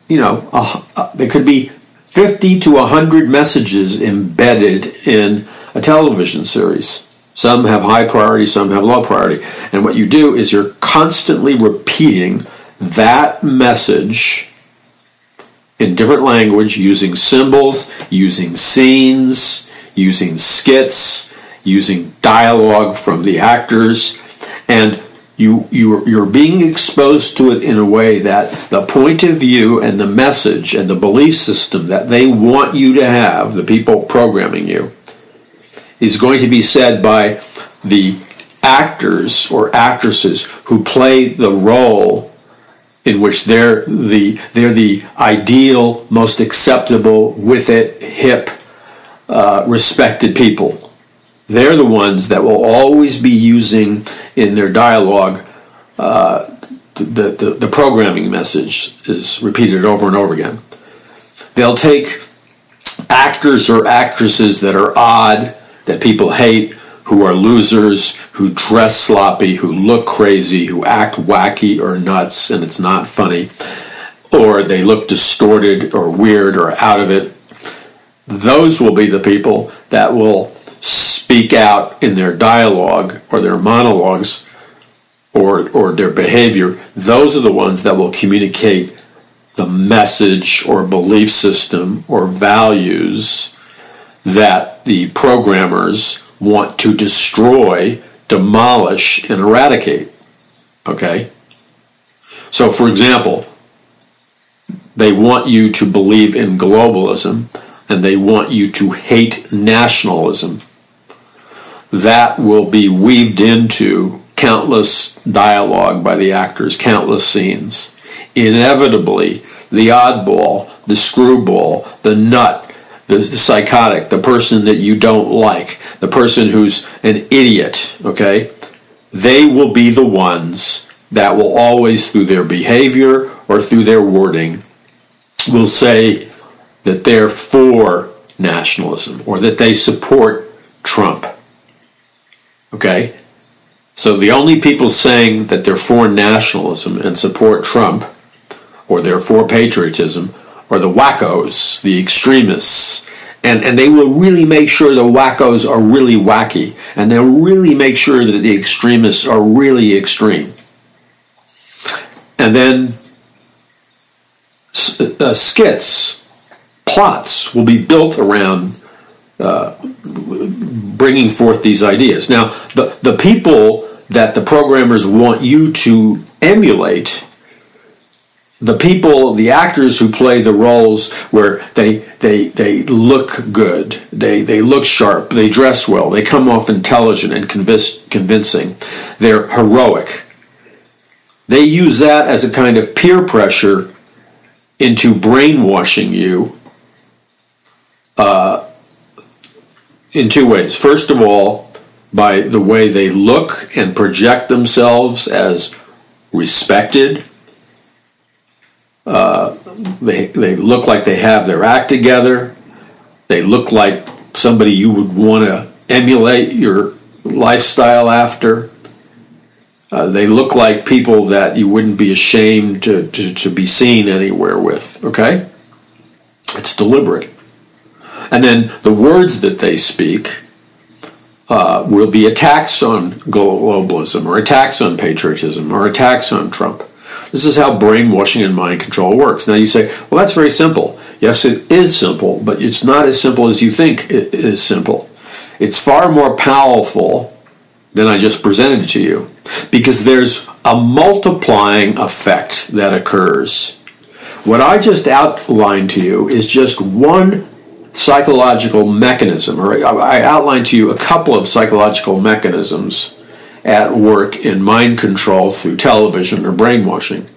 there could be 50 to 100 messages embedded in a television series. Some have high priority, some have low priority. And what you do is you're constantly repeating that message in different language, using symbols, using scenes, using skits, using dialogue from the actors, and you're being exposed to it in a way that the point of view and the message and the belief system that they want you to have, the people programming you, is going to be said by the actors or actresses who play the role in which they're the ideal, most acceptable, with it, hip, respected people. They're the ones that will always be using in their dialogue the programming message is repeated over and over again. They'll take actors or actresses that are odd, that people hate, who are losers, who dress sloppy, who look crazy, who act wacky or nuts and it's not funny, or they look distorted or weird or out of it. Those will be the people that will speak out in their dialogue or their monologues or their behavior. Those are the ones that will communicate the message or belief system or values that the programmers want to destroy, demolish, and eradicate. Okay? So, for example, they want you to believe in globalism, and they want you to hate nationalism. That will be weaved into countless dialogue by the actors, countless scenes. Inevitably, the oddball, the screwball, the nut, the psychotic, the person that you don't like, the person who's an idiot, okay? They will be the ones that will always, through their behavior or through their wording, will say that they're for nationalism or that they support Trump. Okay? So the only people saying that they're for nationalism and support Trump, or they're for patriotism, are the wackos, the extremists. And they will really make sure the wackos are really wacky. And they'll really make sure that the extremists are really extreme. And then skits, plots will be built around bringing forth these ideas. Now, the people that the programmers want you to emulate, the people, the actors who play the roles where they look good, they look sharp, they dress well, they come off intelligent and convincing, they're heroic. They use that as a kind of peer pressure into brainwashing you in two ways. First of all, by the way they look and project themselves as respected. They look like they have their act together. They look like somebody you would want to emulate your lifestyle after. They look like people that you wouldn't be ashamed to be seen anywhere with, okay? It's deliberate. And then the words that they speak will be attacks on globalism or attacks on patriotism or attacks on Trump. This is how brainwashing and mind control works. Now you say, well, that's very simple. Yes, it is simple, but it's not as simple as you think it is simple. It's far more powerful than I just presented to you, because there's a multiplying effect that occurs. What I just outlined to you is just one psychological mechanism, or I outlined to you a couple of psychological mechanisms at work in mind control through television or brainwashing.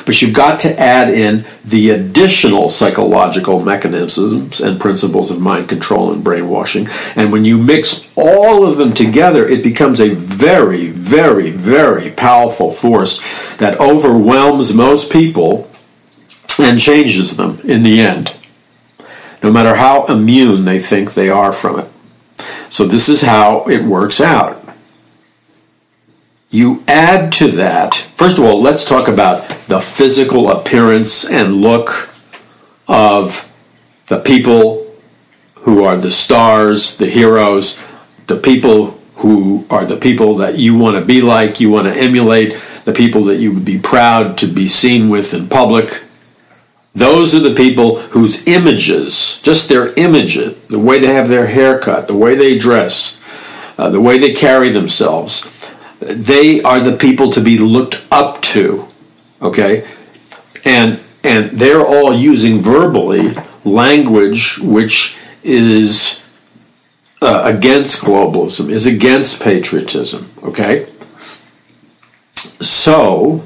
But you've got to add in the additional psychological mechanisms and principles of mind control and brainwashing. And when you mix all of them together, it becomes a very, very, very powerful force that overwhelms most people and changes them in the end, no matter how immune they think they are from it. So this is how it works out. You add to that, first of all, let's talk about the physical appearance and look of the people who are the stars, the heroes, the people who are the people that you want to be like, you want to emulate, the people that you would be proud to be seen with in public. Those are the people whose images, just their images, the way they have their haircut, the way they dress, the way they carry themselves, they are the people to be looked up to, okay? And they're all using verbally language which is against globalism, is against patriotism, okay? So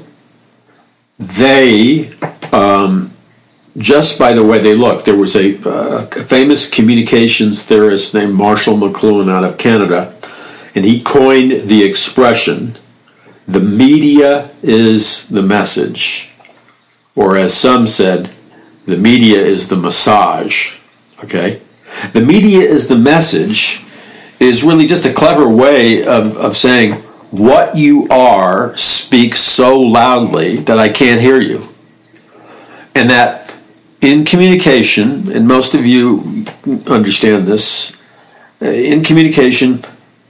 they, just by the way they look, there was a famous communications theorist named Marshall McLuhan out of Canada, and he coined the expression, the media is the message, or as some said, the media is the massage, okay? The media is the message is really just a clever way of saying what you are speaks so loudly that I can't hear you. And that in communication, and most of you understand this, in communication,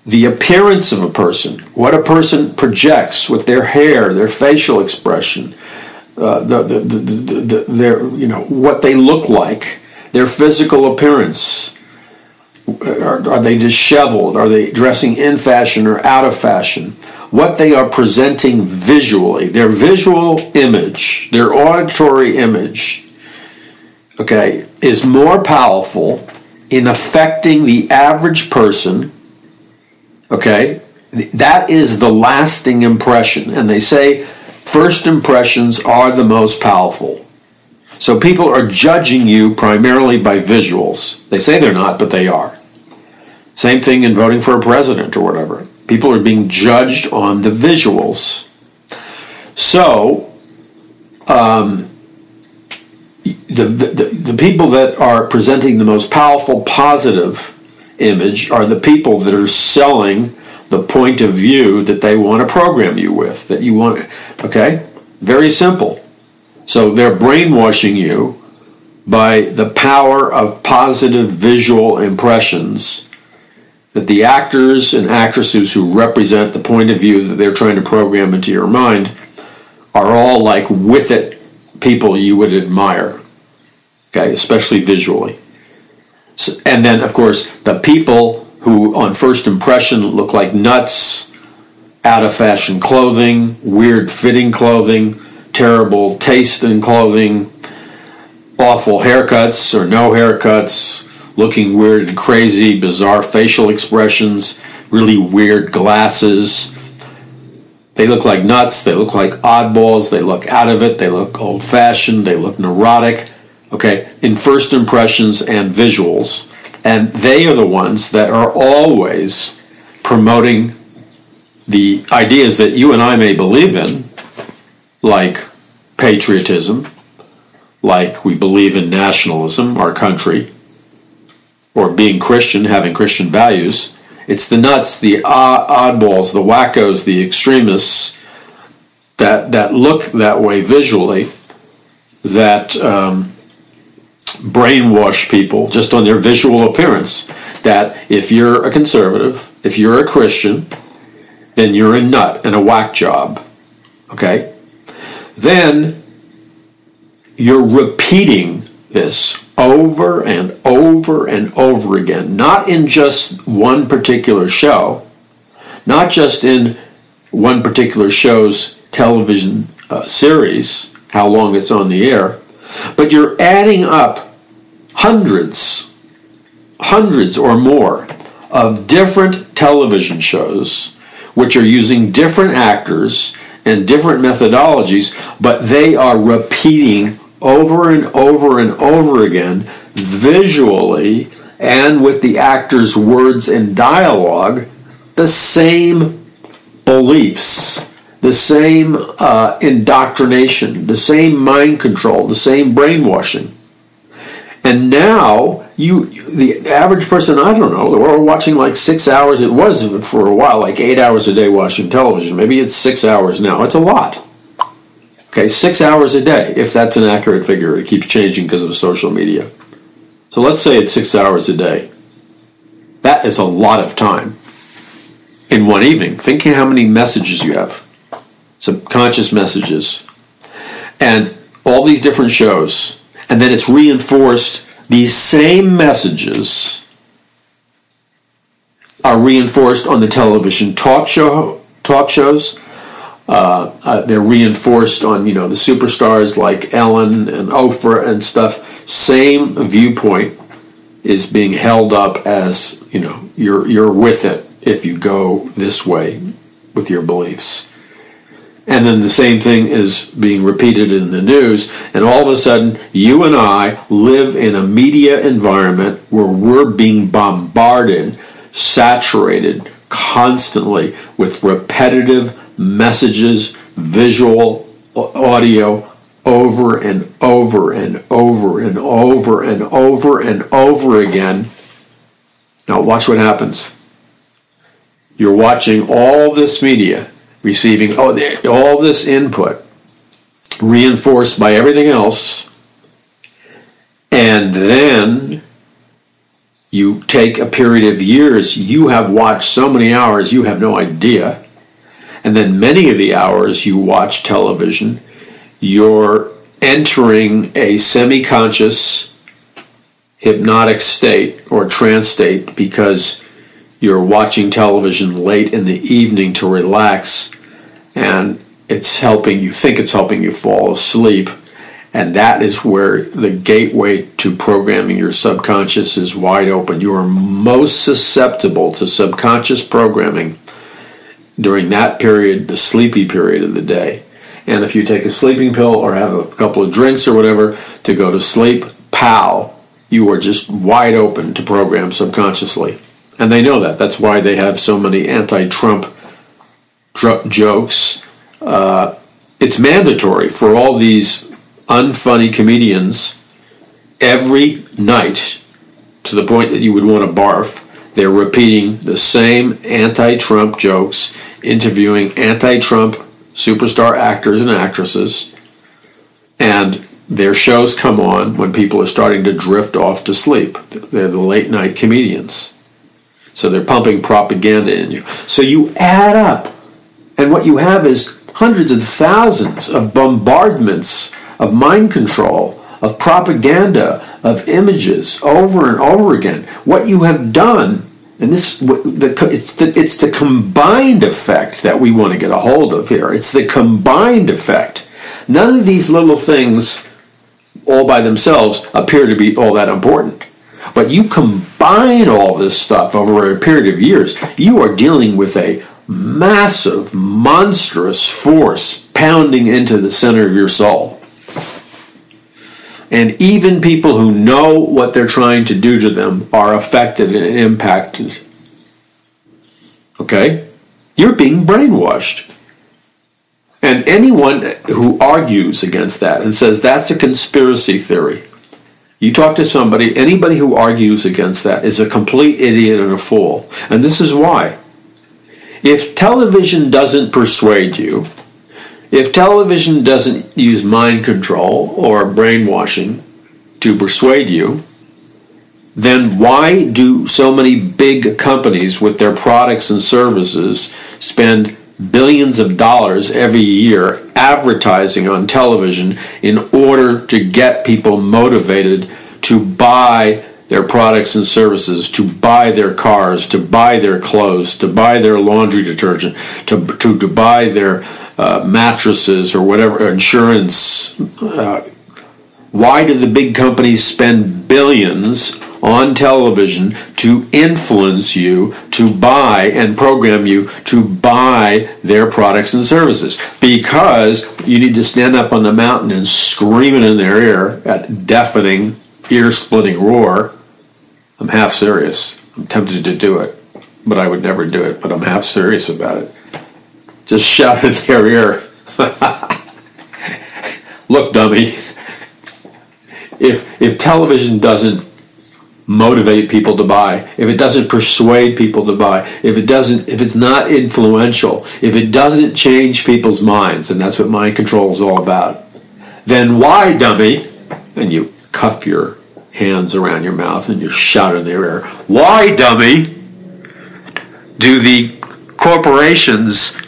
the appearance of a person, what a person projects with their hair, their facial expression, their, what they look like, their physical appearance. Are they disheveled? Are they dressing in fashion or out of fashion? What they are presenting visually, their visual image, their auditory image, okay, is more powerful in affecting the average person. Okay, that is the lasting impression. And they say first impressions are the most powerful. So people are judging you primarily by visuals. They say they're not, but they are. Same thing in voting for a president or whatever. People are being judged on the visuals. So the people that are presenting the most powerful positive image are the people that are selling the point of view that they want to program you with, that you want, okay? Very simple. So they're brainwashing you by the power of positive visual impressions that the actors and actresses who represent the point of view that they're trying to program into your mind are all like with it people you would admire, okay, especially visually. And then, of course, the people who on first impression look like nuts, out of fashion clothing, weird fitting clothing, terrible taste in clothing, awful haircuts or no haircuts, looking weird and crazy, bizarre facial expressions, really weird glasses. They look like nuts, they look like oddballs, they look out of it, they look old-fashioned, they look neurotic, okay, in first impressions and visuals. And they are the ones that are always promoting the ideas that you and I may believe in, like patriotism, like we believe in nationalism, our country, or being Christian, having Christian values. It's the nuts, the oddballs, the wackos, the extremists that look that way visually, that brainwash people just on their visual appearance, that if you're a conservative, if you're a Christian, then you're a nut and a whack job, okay? Then you're repeating this over and over and over again, not in just one particular show, not just in one particular show's television series, how long it's on the air, but you're adding up hundreds or more of different television shows which are using different actors and different methodologies, but they are repeating over and over and over again, visually and with the actors' words and dialogue, the same beliefs, the same indoctrination, the same mind control, the same brainwashing. And now, the average person, I don't know, we're watching like 6 hours. It was for a while like 8 hours a day watching television. Maybe it's 6 hours now. It's a lot. Okay, 6 hours a day, if that's an accurate figure. It keeps changing because of social media. So let's say it's 6 hours a day. That is a lot of time in one evening. Think how many messages you have, subconscious messages, and all these different shows. And then it's reinforced. These same messages are reinforced on the television talk shows. They're reinforced on, the superstars like Ellen and Oprah and stuff. Same viewpoint is being held up as, you're with it if you go this way with your beliefs. And then the same thing is being repeated in the news, and all of a sudden, you and I live in a media environment where we're being bombarded, saturated constantly with repetitive messages, visual, audio, over and over and over and over and over and over again. Now watch what happens. You're watching all this media, receiving all this input, reinforced by everything else, and then you take a period of years, you have watched so many hours, you have no idea, and then many of the hours you watch television, you're entering a semi-conscious hypnotic state or trance state because you're watching television late in the evening to relax, and it's helping you fall asleep. And that is where the gateway to programming your subconscious is wide open. You are most susceptible to subconscious programming during that period, the sleepy period of the day. And if you take a sleeping pill or have a couple of drinks or whatever to go to sleep, pow, you are just wide open to program subconsciously. And they know that. That's why they have so many anti-Trump jokes. It's mandatory for all these unfunny comedians every night, to the point that you would want to barf. They're repeating the same anti-Trump jokes, interviewing anti-Trump superstar actors and actresses, and their shows come on when people are starting to drift off to sleep. They're the late night comedians. So they're pumping propaganda in you. So you add up, and what you have is hundreds of thousands of bombardments of mind control, of propaganda, of images over and over again. What you have done, and it's the combined effect that we want to get a hold of here. It's the combined effect. None of these little things all by themselves appear to be all that important. But you combine all this stuff over a period of years, you are dealing with a massive, monstrous force pounding into the center of your soul. And even people who know what they're trying to do to them are affected and impacted. Okay? You're being brainwashed. And anyone who argues against that and says that's a conspiracy theory, you talk to somebody, anybody who argues against that is a complete idiot and a fool. And this is why. If television doesn't persuade you, if television doesn't use mind control or brainwashing to persuade you, then why do so many big companies with their products and services spend billions of dollars every year advertising on television in order to get people motivated to buy their products and services, to buy their cars, to buy their clothes, to buy their laundry detergent, to buy their mattresses or whatever, insurance, Why do the big companies spend billions on television to influence you to buy and program you to buy their products and services? Because you need to stand up on the mountain and scream it in their ear at deafening, ear-splitting roar. I'm half serious. I'm tempted to do it, but I would never do it, but I'm half serious about it. Just shout in their ear. Look, dummy. If television doesn't motivate people to buy, if it doesn't persuade people to buy, if it's not influential, if it doesn't change people's minds, and that's what mind control is all about, then why, dummy? And you cuff your hands around your mouth and you shout in their ear, why, dummy, do the corporations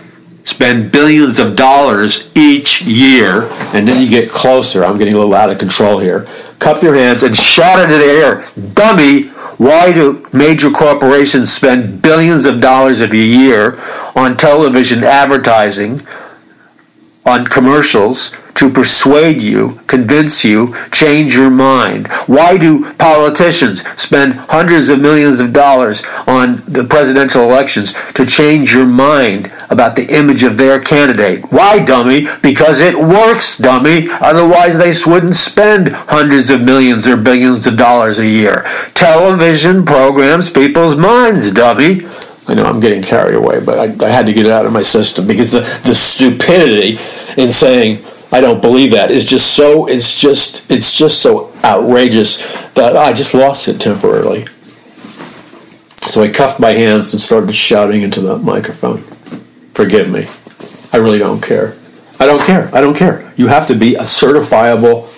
spend billions of dollars each year? And then you get closer. I'm getting a little out of control here. Cup your hands and shout into the air, dummy, why do major corporations spend billions of dollars a year on television advertising, on commercials, to persuade you, convince you, change your mind? Why do politicians spend hundreds of millions of dollars on the presidential elections to change your mind about the image of their candidate? Why, dummy? Because it works, dummy. Otherwise, they wouldn't spend hundreds of millions or billions of dollars a year. Television programs people's minds, dummy. I know I'm getting carried away, but I had to get it out of my system because the stupidity in saying I don't believe that is just so so outrageous that I just lost it temporarily. So I cuffed my hands and started shouting into the microphone. Forgive me. I really don't care. I don't care. You have to be a certifiable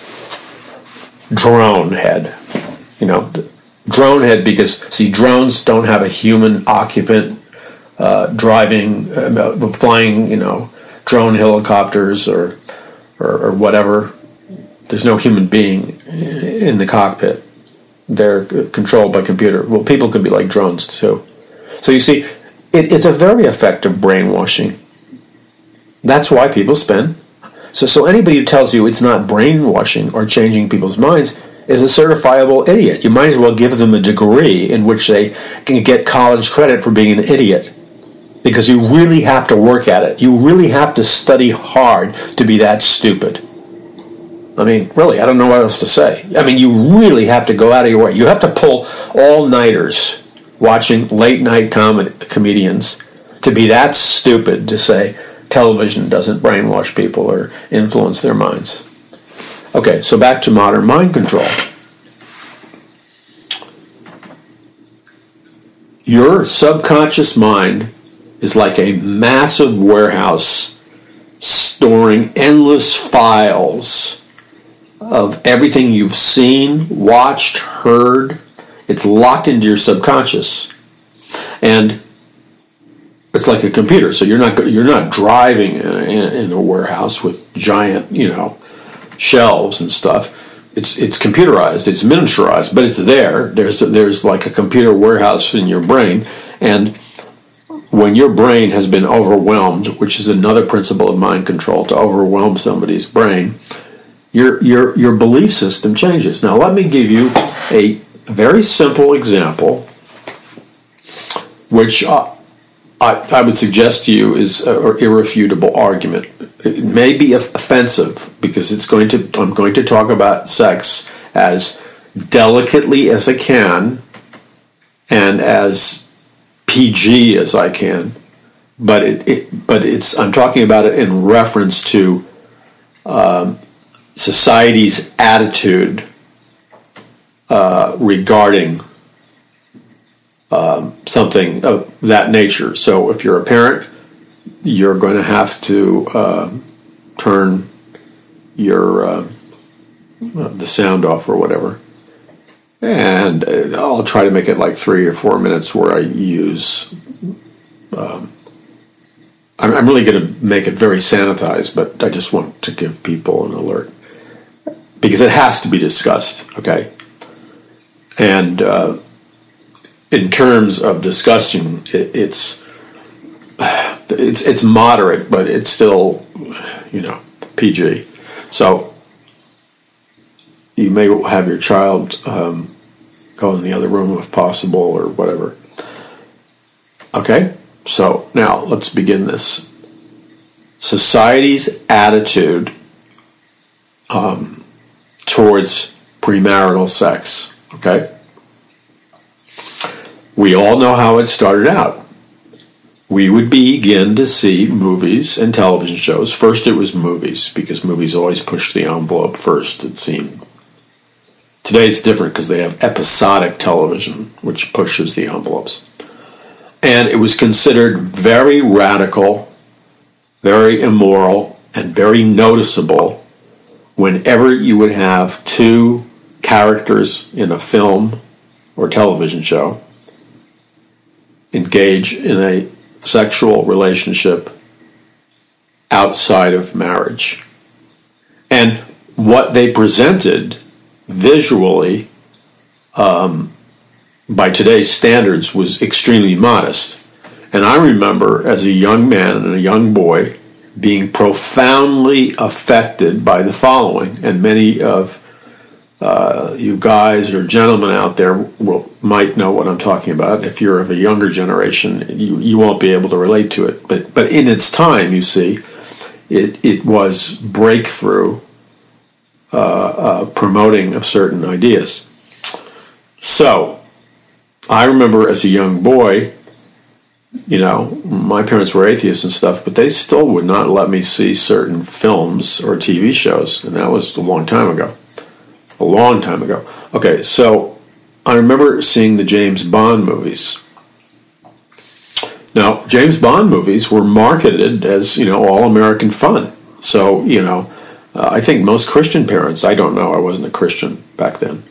drone head. Drone head, because, see, drones don't have a human occupant driving, flying, drone helicopters or whatever. There's no human being in the cockpit. They're controlled by computer. Well, people can be like drones too. So you see, it's a very effective brainwashing. That's why people spend. So anybody who tells you it's not brainwashing or changing people's minds is a certifiable idiot. You might as well give them a degree in which they can get college credit for being an idiot. Because you really have to work at it. You really have to study hard to be that stupid. I mean, really, I don't know what else to say. I mean, you really have to go out of your way. You have to pull all-nighters watching late-night comedians to be that stupid to say television doesn't brainwash people or influence their minds. Okay, so back to modern mind control. Your subconscious mind is like a massive warehouse storing endless files of everything you've seen, watched, heard. It's locked into your subconscious. And it's like a computer. So you're not driving in a warehouse with giant, shelves and stuff. It's computerized, it's miniaturized, but it's there. There's like a computer warehouse in your brain, and when your brain has been overwhelmed, which is another principle of mind control, to overwhelm somebody's brain, your belief system changes. Now let me give you a very simple example, which I would suggest to you is an irrefutable argument. It may be offensive because I'm going to talk about sex as delicately as I can and as PG as I can, but I'm talking about it in reference to society's attitude regarding something of that nature. So if you're a parent, you're going to have to turn your the sound off or whatever. And I'll try to make it like 3 or 4 minutes where I use... I'm really going to make it very sanitized, but I just want to give people an alert. Because it has to be discussed, okay? And in terms of discussion, it's moderate, but it's still, PG. So you may have your child go in the other room if possible, or whatever. Okay, so now let's begin this. Society's attitude towards premarital sex. Okay, we all know how it started out. We would begin to see movies and television shows. First it was movies, because movies always push the envelope first, it seemed. Today it's different because they have episodic television, which pushes the envelopes. And it was considered very radical, very immoral, and very noticeable whenever you would have two characters in a film or television show engage in a sexual relationship outside of marriage. And what they presented visually, by today's standards, was extremely modest. And I remember as a young man and a young boy being profoundly affected by the following. And many of you guys or gentlemen out there might know what I'm talking about. If you're of a younger generation, you won't be able to relate to it. But in its time, you see, it was breakthrough promoting of certain ideas. So, I remember as a young boy, my parents were atheists and stuff, but they still would not let me see certain films or TV shows, and that was a long time ago. A long time ago. Okay, so I remember seeing the James Bond movies. Now, James Bond movies were marketed as, all-American fun. So, I think most Christian parents, I don't know, I wasn't a Christian back then.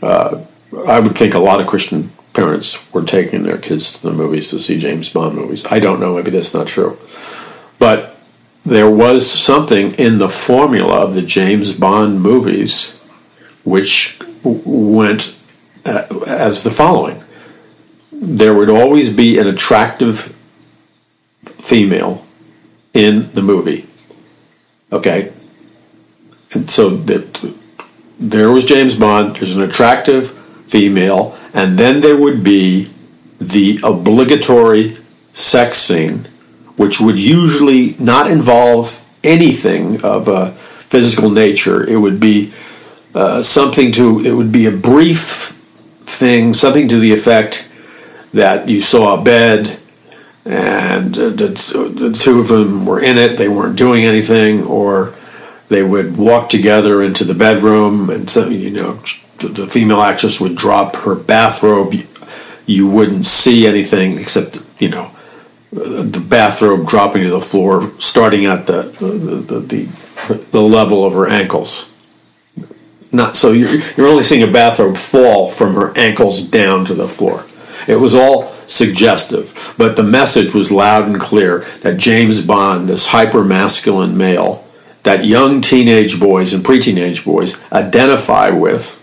I would think a lot of Christian parents were taking their kids to the movies to see James Bond movies. I don't know, maybe that's not true. But there was something in the formula of the James Bond movies which went as the following. There would always be an attractive female in the movie. Okay? And so there was James Bond, there's an attractive female, and then there would be the obligatory sex scene, which would usually not involve anything of a physical nature. It would be it would be a brief thing, something to the effect that you saw a bed and the two of them were in it, they weren't doing anything, or they would walk together into the bedroom, and so, the female actress would drop her bathrobe. You wouldn't see anything except, the bathrobe dropping to the floor, starting at the level of her ankles. Not so you're only seeing a bathrobe fall from her ankles down to the floor. It was all suggestive, but the message was loud and clear that James Bond, this hyper-masculine male, that young teenage boys and pre-teenage boys identify with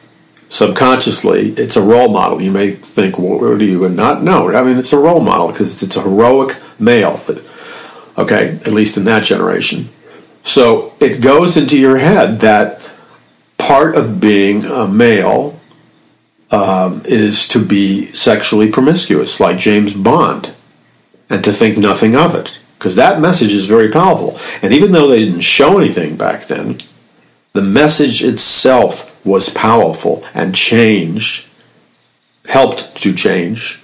subconsciously. It's a role model. You may think, well, do you not know? I mean, it's a role model because it's a heroic male, okay, at least in that generation. So it goes into your head that part of being a male is to be sexually promiscuous, like James Bond, and to think nothing of it, because that message is very powerful. And even though they didn't show anything back then, the message itself was powerful and helped to change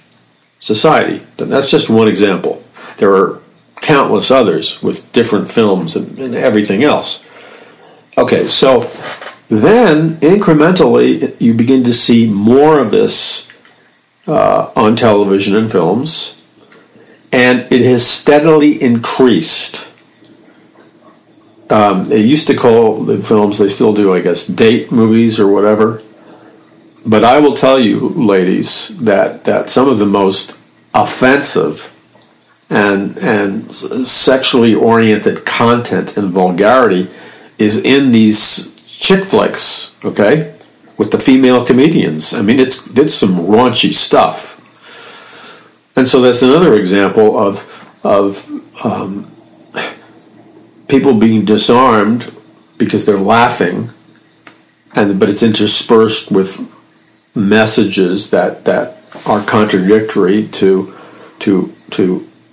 society. And that's just one example. There are countless others with different films and everything else. Okay, so then, incrementally, you begin to see more of this on television and films, and it has steadily increased. They used to call the films, they still do, I guess, date movies or whatever. But I will tell you, ladies, that some of the most offensive and sexually oriented content and vulgarity is in these chick flicks, okay, with the female comedians. I mean, it's some raunchy stuff. And so that's another example of people being disarmed because they're laughing but it's interspersed with messages that are contradictory to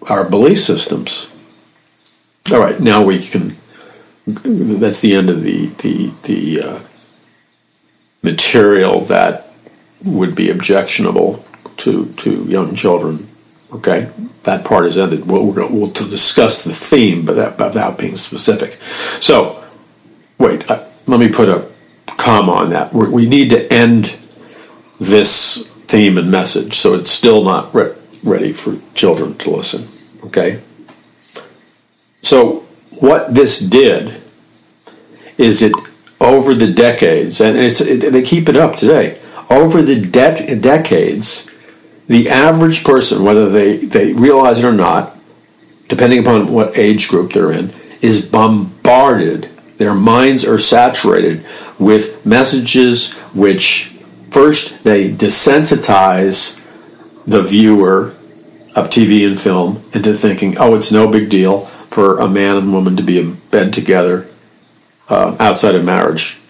our belief systems. All right, now we can. That's the end of the material that would be objectionable to young children. Okay, that part is ended. We'll discuss the theme, but without being specific. So, wait. Let me put a comma on that. We need to end this theme and message, so it's still not ready for children to listen. Okay. So, what this did is it over the decades, and they keep it up today. Over the decades, the average person, whether they realize it or not, depending upon what age group they're in, is bombarded. Their minds are saturated with messages which, first, they desensitize the viewer of TV and film into thinking, oh, it's no big deal for a man and woman to be in bed together outside of marriage.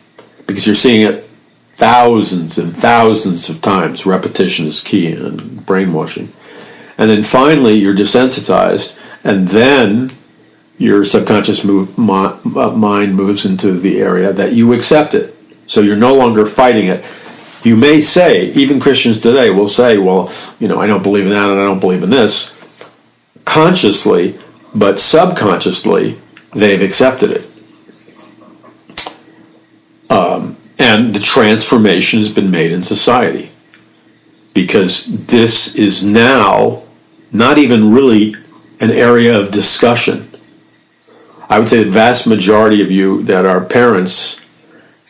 Because you're seeing it thousands and thousands of times. Repetition is key in brainwashing. And then finally, you're desensitized, and then your subconscious mind moves into the area that you accept it. So you're no longer fighting it. You may say, even Christians today will say, well, I don't believe in that and I don't believe in this. Consciously, but subconsciously, they've accepted it. And the transformation has been made in society. Because this is now not even really an area of discussion. I would say the vast majority of you that are parents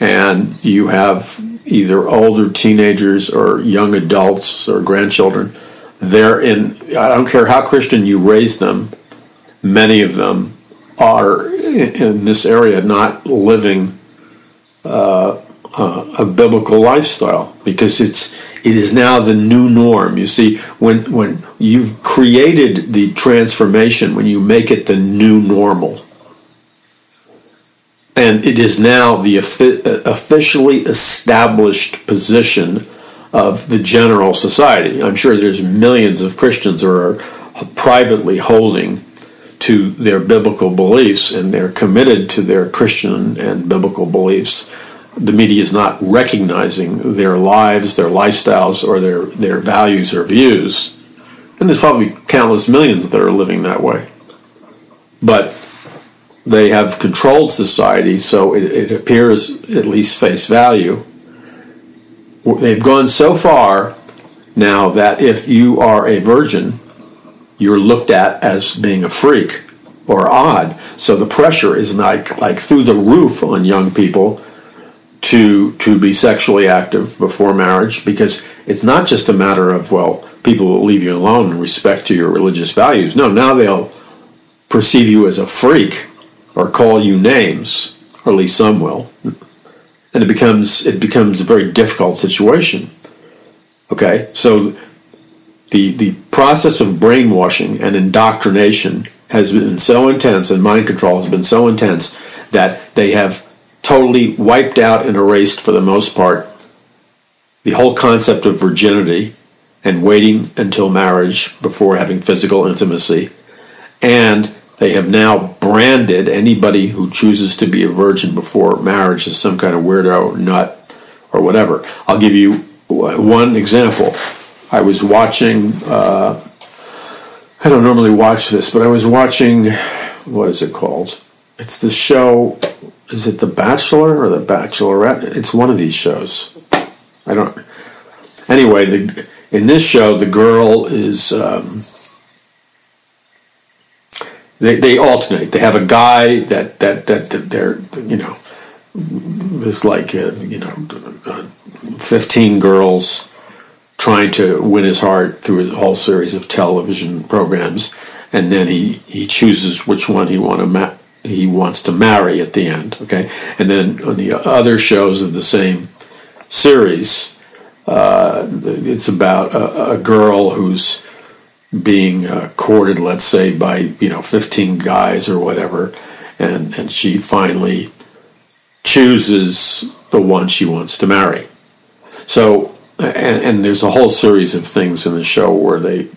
and you have either older teenagers or young adults or grandchildren, they're in, I don't care how Christian you raise them, many of them are in this area not living a biblical lifestyle, because it is now the new norm. You see, when you've created the transformation, when you make it the new normal, and it is now the officially established position of the general society. I'm sure there's millions of Christians who are privately holding to their biblical beliefs, and they're committed to their Christian and biblical beliefs. The media is not recognizing their lives, their lifestyles, or their values or views. And there's probably countless millions that are living that way. But they have controlled society, so it appears, at least face value. They've gone so far now that if you are a virgin, you're looked at as being a freak or odd. So the pressure is like through the roof on young people to be sexually active before marriage, because it's not just a matter of, well, people will leave you alone in respect to your religious values. No, now they'll perceive you as a freak or call you names, or at least some will. And it becomes a very difficult situation. Okay, so the process of brainwashing and indoctrination has been so intense, and mind control has been so intense, that they have totally wiped out and erased, for the most part, the whole concept of virginity and waiting until marriage before having physical intimacy. And they have now branded anybody who chooses to be a virgin before marriage as some kind of weirdo, nut, or whatever. I'll give you one example. I was watching, I don't normally watch this, but I was watching, what is it called? It's the show, is it The Bachelor or The Bachelorette? It's one of these shows. Anyway, in this show, the girl is, they alternate. They have a guy that they're, there's like, 15 girls trying to win his heart through a whole series of television programs, and then he chooses which one he wants to marry at the end. Okay, and then on the other shows of the same series, it's about a girl who's being courted, let's say, by 15 guys or whatever, and she finally chooses the one she wants to marry. So, and there's a whole series of things in the show where they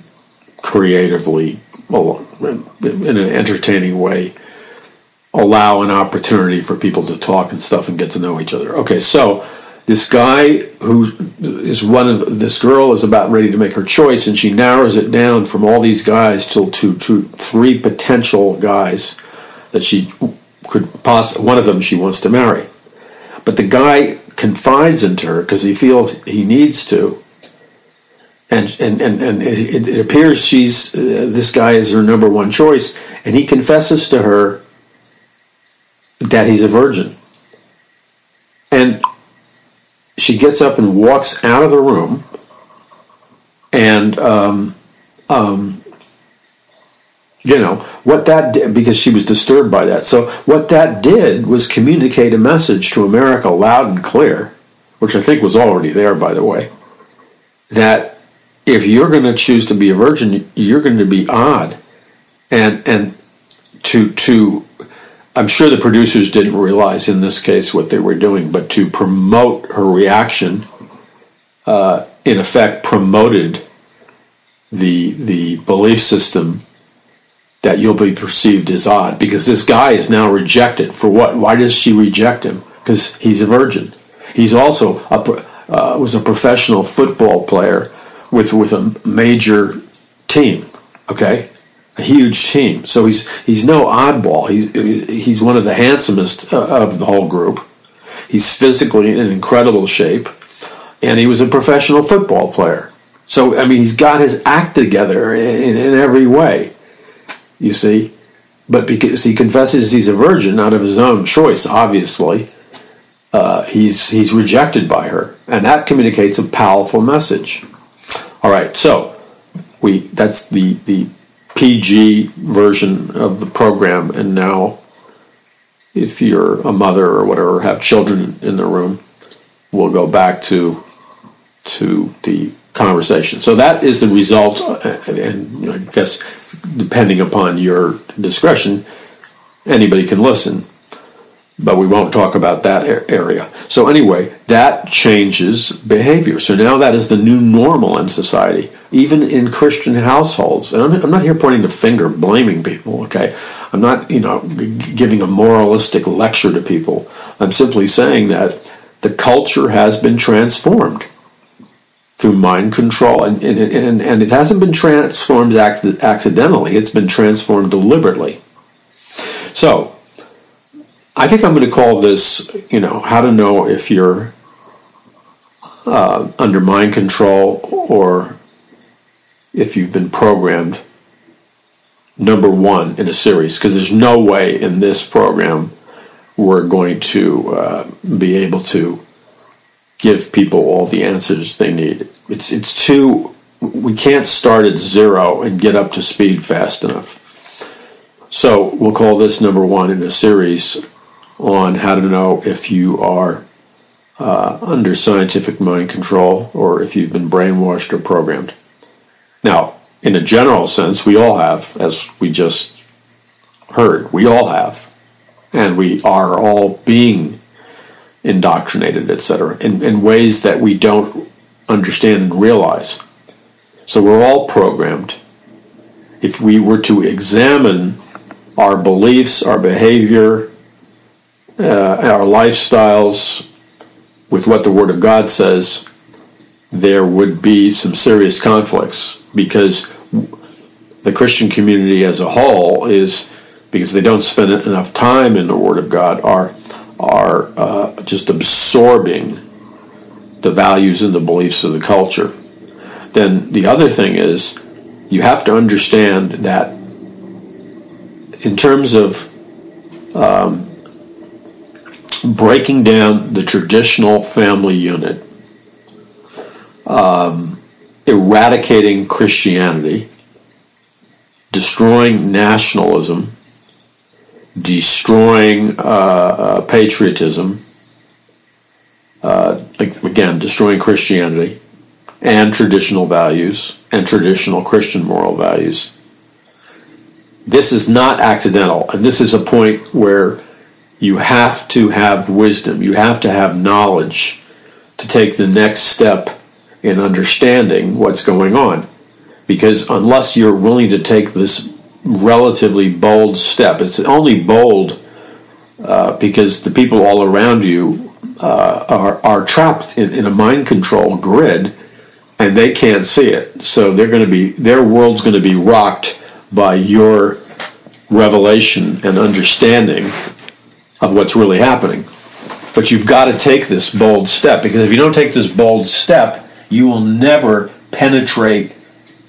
creatively, in an entertaining way, allow an opportunity for people to talk and stuff and get to know each other. Okay, so this guy this girl is about ready to make her choice, and she narrows it down from all these guys to three potential guys that she could one of them she wants to marry. But the guy confides into her because he feels he needs to, and it appears this guy is her number one choice, and he confesses to her that he's a virgin. And she gets up and walks out of the room, and what that did, because she was disturbed by that. So what that did was communicate a message to America loud and clear, which I think was already there, by the way, that if you're going to choose to be a virgin, you're going to be odd. And to I'm sure the producers didn't realize in this case what they were doing, but to promote her reaction, in effect promoted the belief system that you'll be perceived as odd, because this guy is now rejected. For what? Why does she reject him? Because he's a virgin. He's also was a professional football player with a major team. Okay. A huge team, so he's no oddball. He's one of the handsomest of the whole group. He's physically in incredible shape, and he was a professional football player. So I mean, he's got his act together in every way. You see, but because he confesses he's a virgin out of his own choice, obviously, he's rejected by her, and that communicates a powerful message. All right, so that's the PG version of the program, and now if you're a mother or whatever, have children in the room, we'll go back to the conversation. So that is the result, and I guess depending upon your discretion, anybody can listen, but we won't talk about that area. So anyway, that changes behavior. So now that is the new normal in society, even in Christian households. And I'm not here pointing the finger, blaming people, okay? I'm not, giving a moralistic lecture to people. I'm simply saying that the culture has been transformed through mind control, and it hasn't been transformed accidentally. It's been transformed deliberately. So I think I'm going to call this, how to know if you're under mind control or if you've been programmed, number one in a series, because there's no way in this program we're going to be able to give people all the answers they need. It's too, we can't start at zero and get up to speed fast enough. So we'll call this number one in a series on how to know if you are under scientific mind control or if you've been brainwashed or programmed. Now, in a general sense, we all have, as we just heard, we all have. And we are all being indoctrinated, etc., in ways that we don't understand and realize. So we're all programmed. If we were to examine our beliefs, our behavior, our lifestyles with what the Word of God says, there would be some serious conflicts, because the Christian community as a whole is, because they don't spend enough time in the Word of God, are just absorbing the values and the beliefs of the culture. Then the other thing is, you have to understand that in terms of breaking down the traditional family unit, eradicating Christianity, destroying nationalism, destroying patriotism, again, destroying Christianity and traditional values and traditional Christian moral values. This is not accidental, and this is a point where You have to have wisdom. You have to have knowledge to take the next step in understanding what's going on. Because unless you're willing to take this relatively bold step, it's only bold because the people all around you are trapped in a mind control grid, and they can't see it. So their world's going to be rocked by your revelation and understanding of what's really happening. But you've got to take this bold step, because if you don't take this bold step, you will never penetrate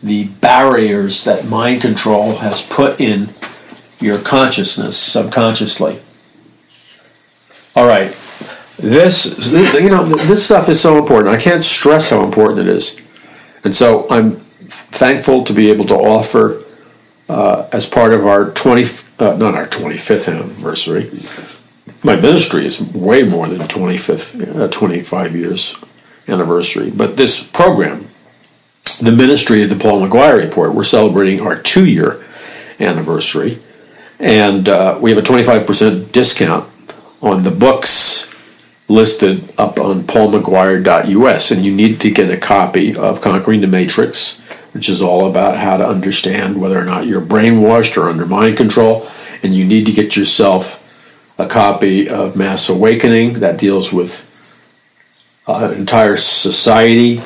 the barriers that mind control has put in your consciousness subconsciously. All right, this stuff is so important. I can't stress how important it is, and so I'm thankful to be able to offer as part of our 25th anniversary. My ministry is way more than 25 years anniversary, but this program, the ministry of the Paul McGuire Report, we're celebrating our 2-year anniversary, and we have a 25% discount on the books listed up on paulmcguire.us, and you need to get a copy of Conquering the Matrix, which is all about how to understand whether or not you're brainwashed or under mind control, and you need to get yourself a copy of Mass Awakening that deals with an entire society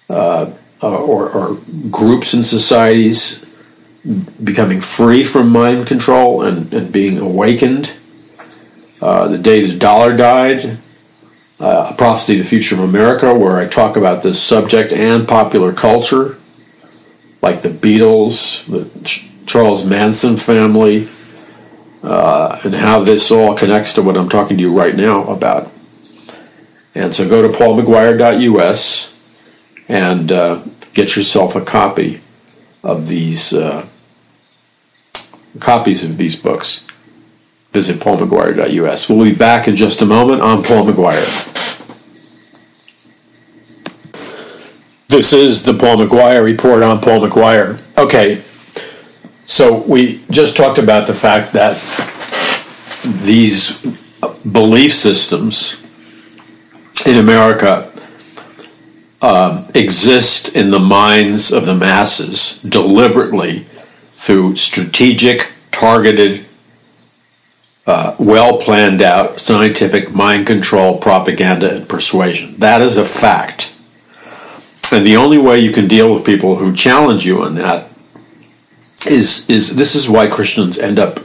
or groups in societies becoming free from mind control and being awakened. The Day the Dollar Died, A Prophecy of the Future of America, where I talk about this subject and popular culture, like the Beatles, the Charles Manson family, and how this all connects to what I'm talking to you right now about. And so go to paulmcguire.us and get yourself a copy of these copies of these books. Visit paulmcguire.us. We'll be back in just a moment. I'm Paul McGuire. This is the Paul McGuire Report. I'm Paul McGuire. Okay, so we just talked about the fact that these belief systems in America exist in the minds of the masses deliberately through strategic, targeted, well planned out scientific mind control, propaganda, and persuasion. That is a fact. And the only way you can deal with people who challenge you on that is this is why Christians end up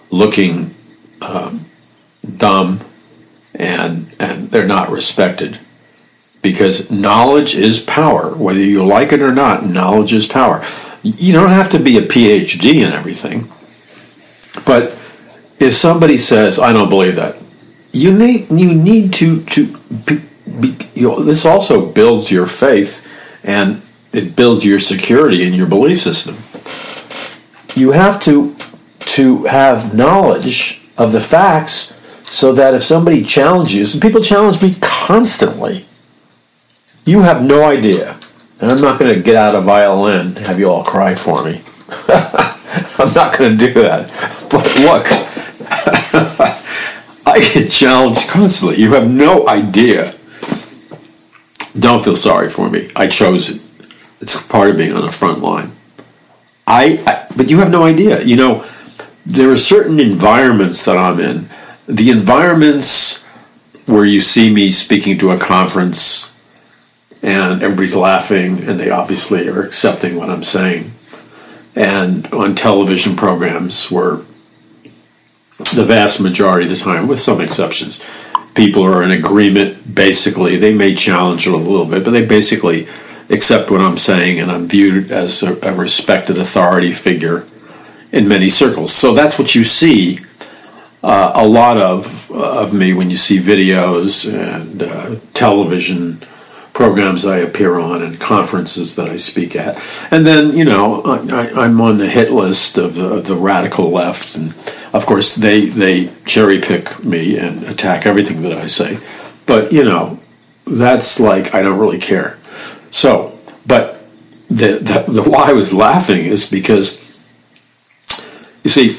looking dumb and they're not respected. Because knowledge is power. Whether you like it or not, knowledge is power. You don't have to be a PhD in everything. But if somebody says, I don't believe that, you need to be, this also builds your faith, and it builds your security in your belief system. You have to have knowledge of the facts so that if somebody challenges, and people challenge me constantly, you have no idea, and I'm not going to get out a violin and have you all cry for me. I'm not going to do that. But look, I get challenged constantly. You have no idea. Don't feel sorry for me. I chose it. It's part of being on the front line. But you have no idea. You know, there are certain environments that I'm in. The environments where you see me speaking to a conference and everybody's laughing and they obviously are accepting what I'm saying. And on television programs where the vast majority of the time, with some exceptions, people are in agreement, basically. They may challenge it a little bit, but they basically accept what I'm saying, and I'm viewed as a respected authority figure in many circles. So that's what you see a lot of me when you see videos and television programs I appear on and conferences that I speak at. And then, you know, I'm on the hit list of the radical left, and of course they cherry pick me and attack everything that I say. But, you know, that's like, I don't really care. So, but the why I was laughing is because, you see,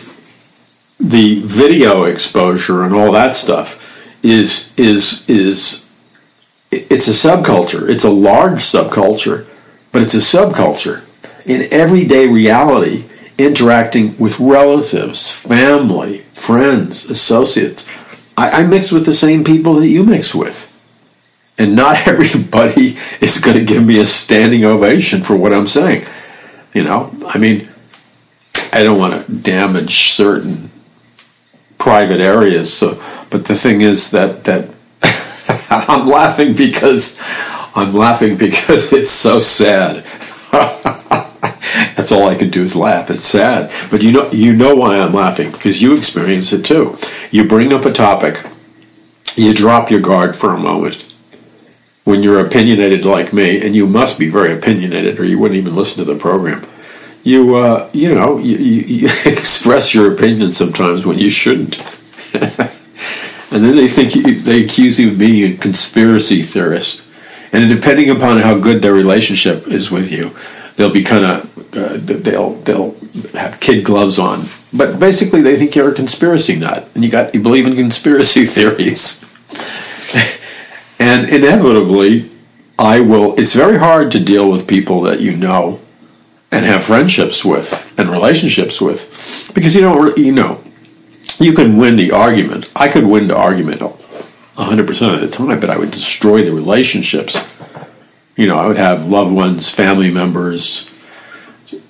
the video exposure and all that stuff is it's a subculture. It's a large subculture, but it's a subculture in everyday reality, interacting with relatives, family, friends, associates. I mix with the same people that you mix with. And not everybody is going to give me a standing ovation for what I'm saying. You know, I mean, I don't want to damage certain private areas. So, but the thing is that I'm laughing because it's so sad. That's all I can do is laugh. It's sad, but you know why I'm laughing, because you experience it too. You bring up a topic, you drop your guard for a moment. When you're opinionated like me, and you must be very opinionated, or you wouldn't even listen to the program. You express your opinion sometimes when you shouldn't, and then they accuse you of being a conspiracy theorist. And depending upon how good their relationship is with you, they'll be kind of they'll have kid gloves on. But basically, they think you're a conspiracy nut, and you believe in conspiracy theories. And inevitably, it's very hard to deal with people that you know and have friendships with and relationships with, because you don't really, you can win the argument. I could win the argument 100% of the time, but I would destroy the relationships. I would have loved ones, family members,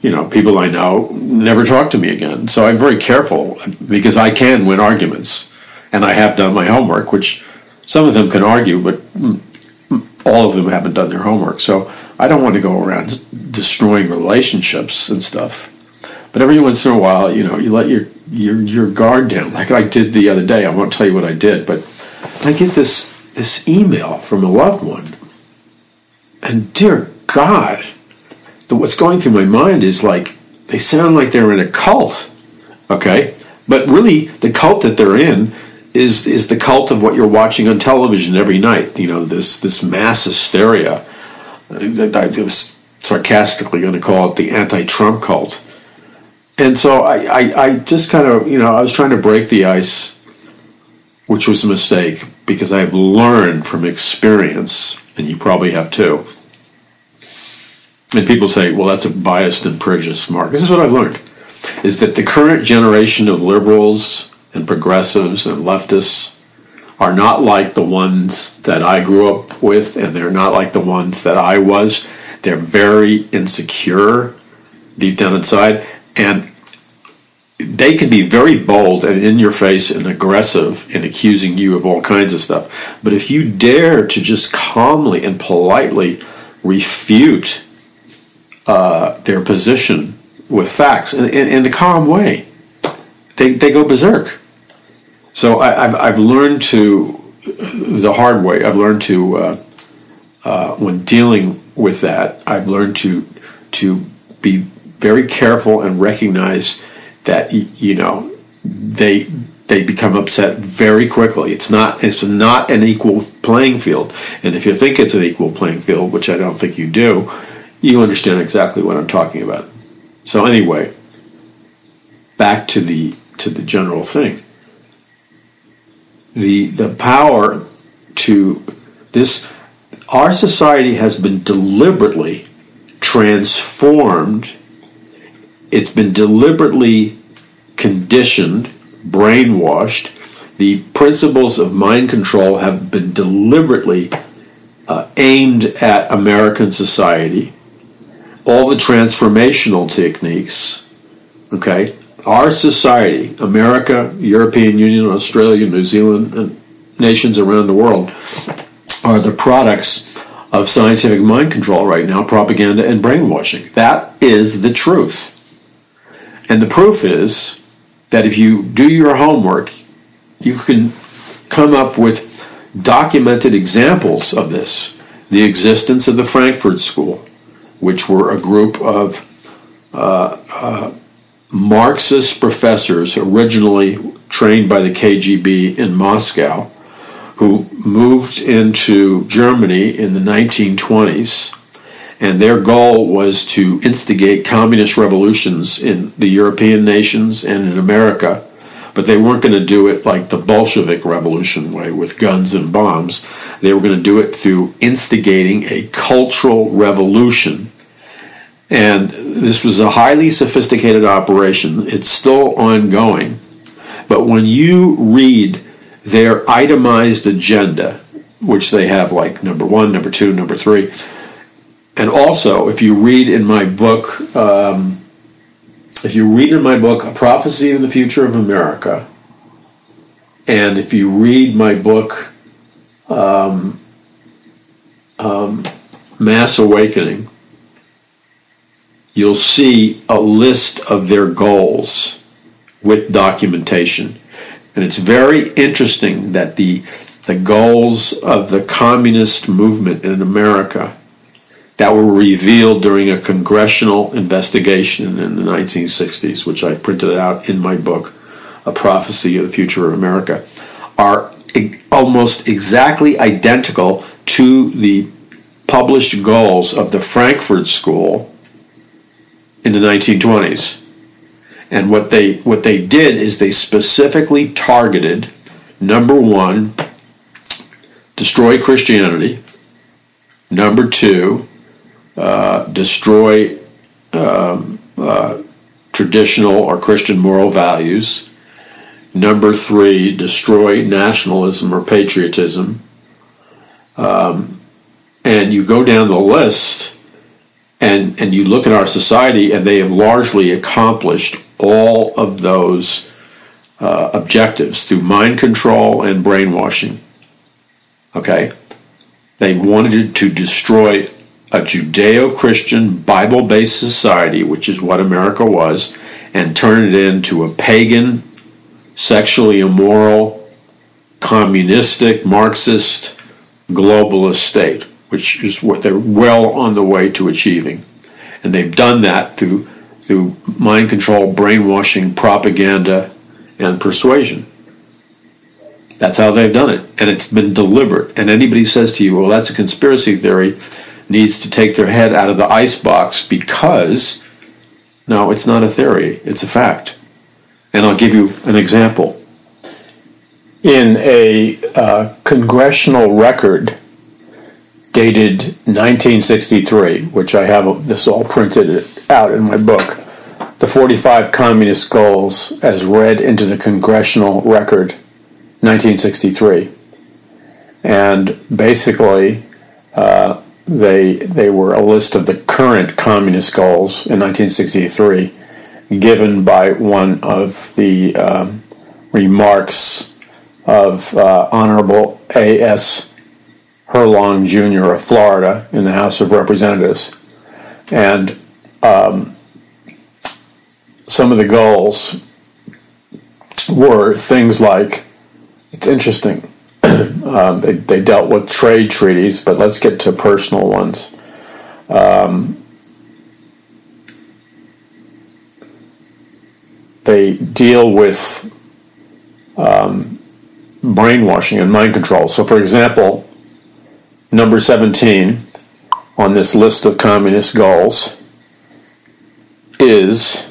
people I know never talk to me again. So I'm very careful, because I can win arguments, and I have done my homework, which some of them can argue, but all of them haven't done their homework. So I don't want to go around destroying relationships and stuff. But every once in a while, you let your guard down. Like I did the other day. I won't tell you what I did, but I get this email from a loved one. And dear God, what's going through my mind is like, they sound like they're in a cult, okay? But really, the cult that they're in is the cult of what you're watching on television every night. This mass hysteria. I was sarcastically going to call it the anti-Trump cult. And so I just kind of, I was trying to break the ice, which was a mistake, because I've learned from experience, and you probably have too. And people say, well, that's a biased and prejudiced mark. This is what I've learned, is that the current generation of liberals and progressives and leftists are not like the ones that I grew up with, and they're not like the ones that I was. They're very insecure deep down inside, and they can be very bold and in your face and aggressive in accusing you of all kinds of stuff. But if you dare to just calmly and politely refute their position with facts in a calm way, they go berserk. So I've learned the hard way. I've learned to, when dealing with that, I've learned to be very careful and recognize that they become upset very quickly. It's not an equal playing field. And if you think it's an equal playing field, which I don't think you do, you understand exactly what I'm talking about. So anyway, back to the general thing. The power to this, our society has been deliberately transformed. It's been deliberately conditioned, brainwashed. The principles of mind control have been deliberately aimed at American society. All the transformational techniques, okay? Our society, America, European Union, Australia, New Zealand, and nations around the world are the products of scientific mind control right now, propaganda and brainwashing. That is the truth. And the proof is that if you do your homework, you can come up with documented examples of this. The existence of the Frankfurt School, which were a group of Marxist professors originally trained by the KGB in Moscow, who moved into Germany in the 1920s, and their goal was to instigate communist revolutions in the European nations and in America but they weren't going to do it like the Bolshevik Revolution way with guns and bombs. They were going to do it through instigating a cultural revolution. And this was a highly sophisticated operation. It's still ongoing. But when you read their itemized agenda, which they have like number 1, number 2, number 3, and also if you read in my book, A Prophecy of the Future of America, and if you read my book, Mass Awakening, you'll see a list of their goals with documentation. And it's very interesting that the goals of the communist movement in America that were revealed during a congressional investigation in the 1960s, which I printed out in my book, A Prophecy of the Future of America, are almost exactly identical to the published goals of the Frankfurt School in the 1920s. And what they did is they specifically targeted, number 1, destroy Christianity. Number 2, destroy traditional or Christian moral values. Number 3, destroy nationalism or patriotism. And you go down the list and you look at our society, and they have largely accomplished all of those objectives through mind control and brainwashing. Okay? They wanted to destroy a Judeo-Christian, Bible-based society, which is what America was, and turn it into a pagan, sexually immoral, communistic, Marxist, globalist state, which is what they're well on the way to achieving. And they've done that through mind control, brainwashing, propaganda, and persuasion. That's how they've done it. And it's been deliberate. And anybody says to you, well, that's a conspiracy theory, needs to take their head out of the icebox, because, no, it's not a theory, it's a fact. And I'll give you an example. In a congressional record dated 1963, which I have this all printed out in my book, the 45 Communist Goals as read into the congressional record, 1963. And basically, they were a list of the current communist goals in 1963, given by one of the remarks of Honorable A.S. Herlong Jr. of Florida in the House of Representatives. And some of the goals were things like, it's interesting, they dealt with trade treaties, but let's get to personal ones. They deal with brainwashing and mind control. So, for example, number 17 on this list of communist goals is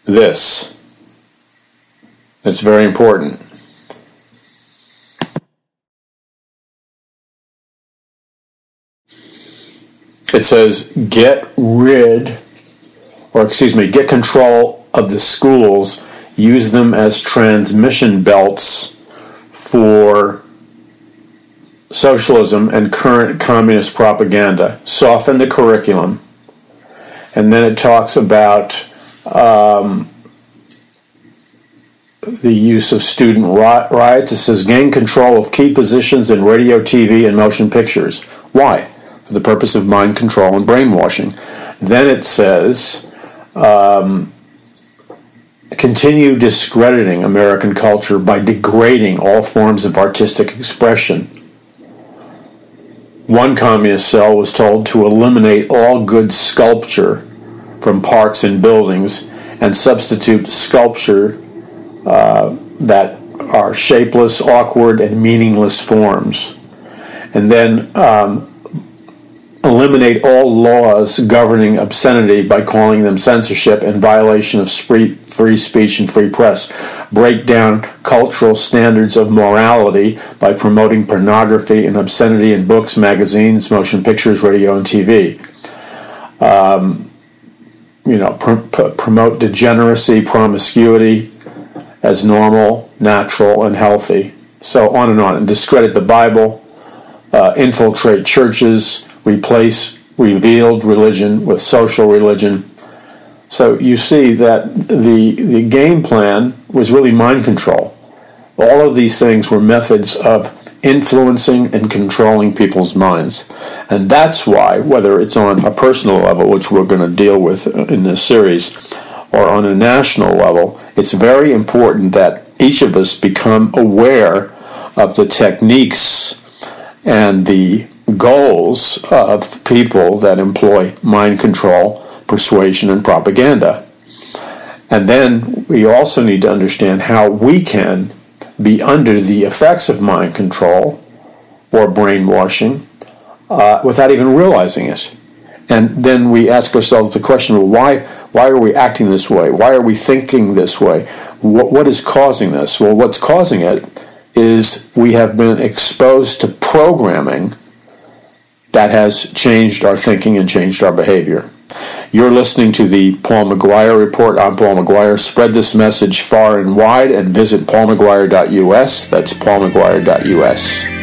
this. It's very important. It says, get control of the schools, use them as transmission belts for socialism and current communist propaganda, soften the curriculum. And then it talks about the use of student riots. It says, gain control of key positions in radio, TV, and motion pictures. Why? For the purpose of mind control and brainwashing. Then it says, continue discrediting American culture by degrading all forms of artistic expression. One communist cell was told to eliminate all good sculpture from parks and buildings and substitute sculpture that are shapeless, awkward, and meaningless forms. And then eliminate all laws governing obscenity by calling them censorship and violation of free speech and free press, break down cultural standards of morality by promoting pornography and obscenity in books, magazines, motion pictures, radio, and TV. Promote degeneracy, promiscuity as normal, natural, and healthy. So on, and discredit the Bible, infiltrate churches, replace revealed religion with social religion. So you see that the game plan was really mind control. All of these things were methods of influencing and controlling people's minds. And that's why, whether it's on a personal level, which we're going to deal with in this series, or on a national level, it's very important that each of us become aware of the techniques and the goals of people that employ mind control, persuasion, and propaganda. And then we also need to understand how we can be under the effects of mind control or brainwashing without even realizing it. And then we ask ourselves the question, well, why are we acting this way? Why are we thinking this way? What is causing this? Well, what's causing it is we have been exposed to programming that has changed our thinking and changed our behavior. You're listening to the Paul McGuire Report. I'm Paul McGuire. Spread this message far and wide and visit paulmcguire.us. That's paulmcguire.us.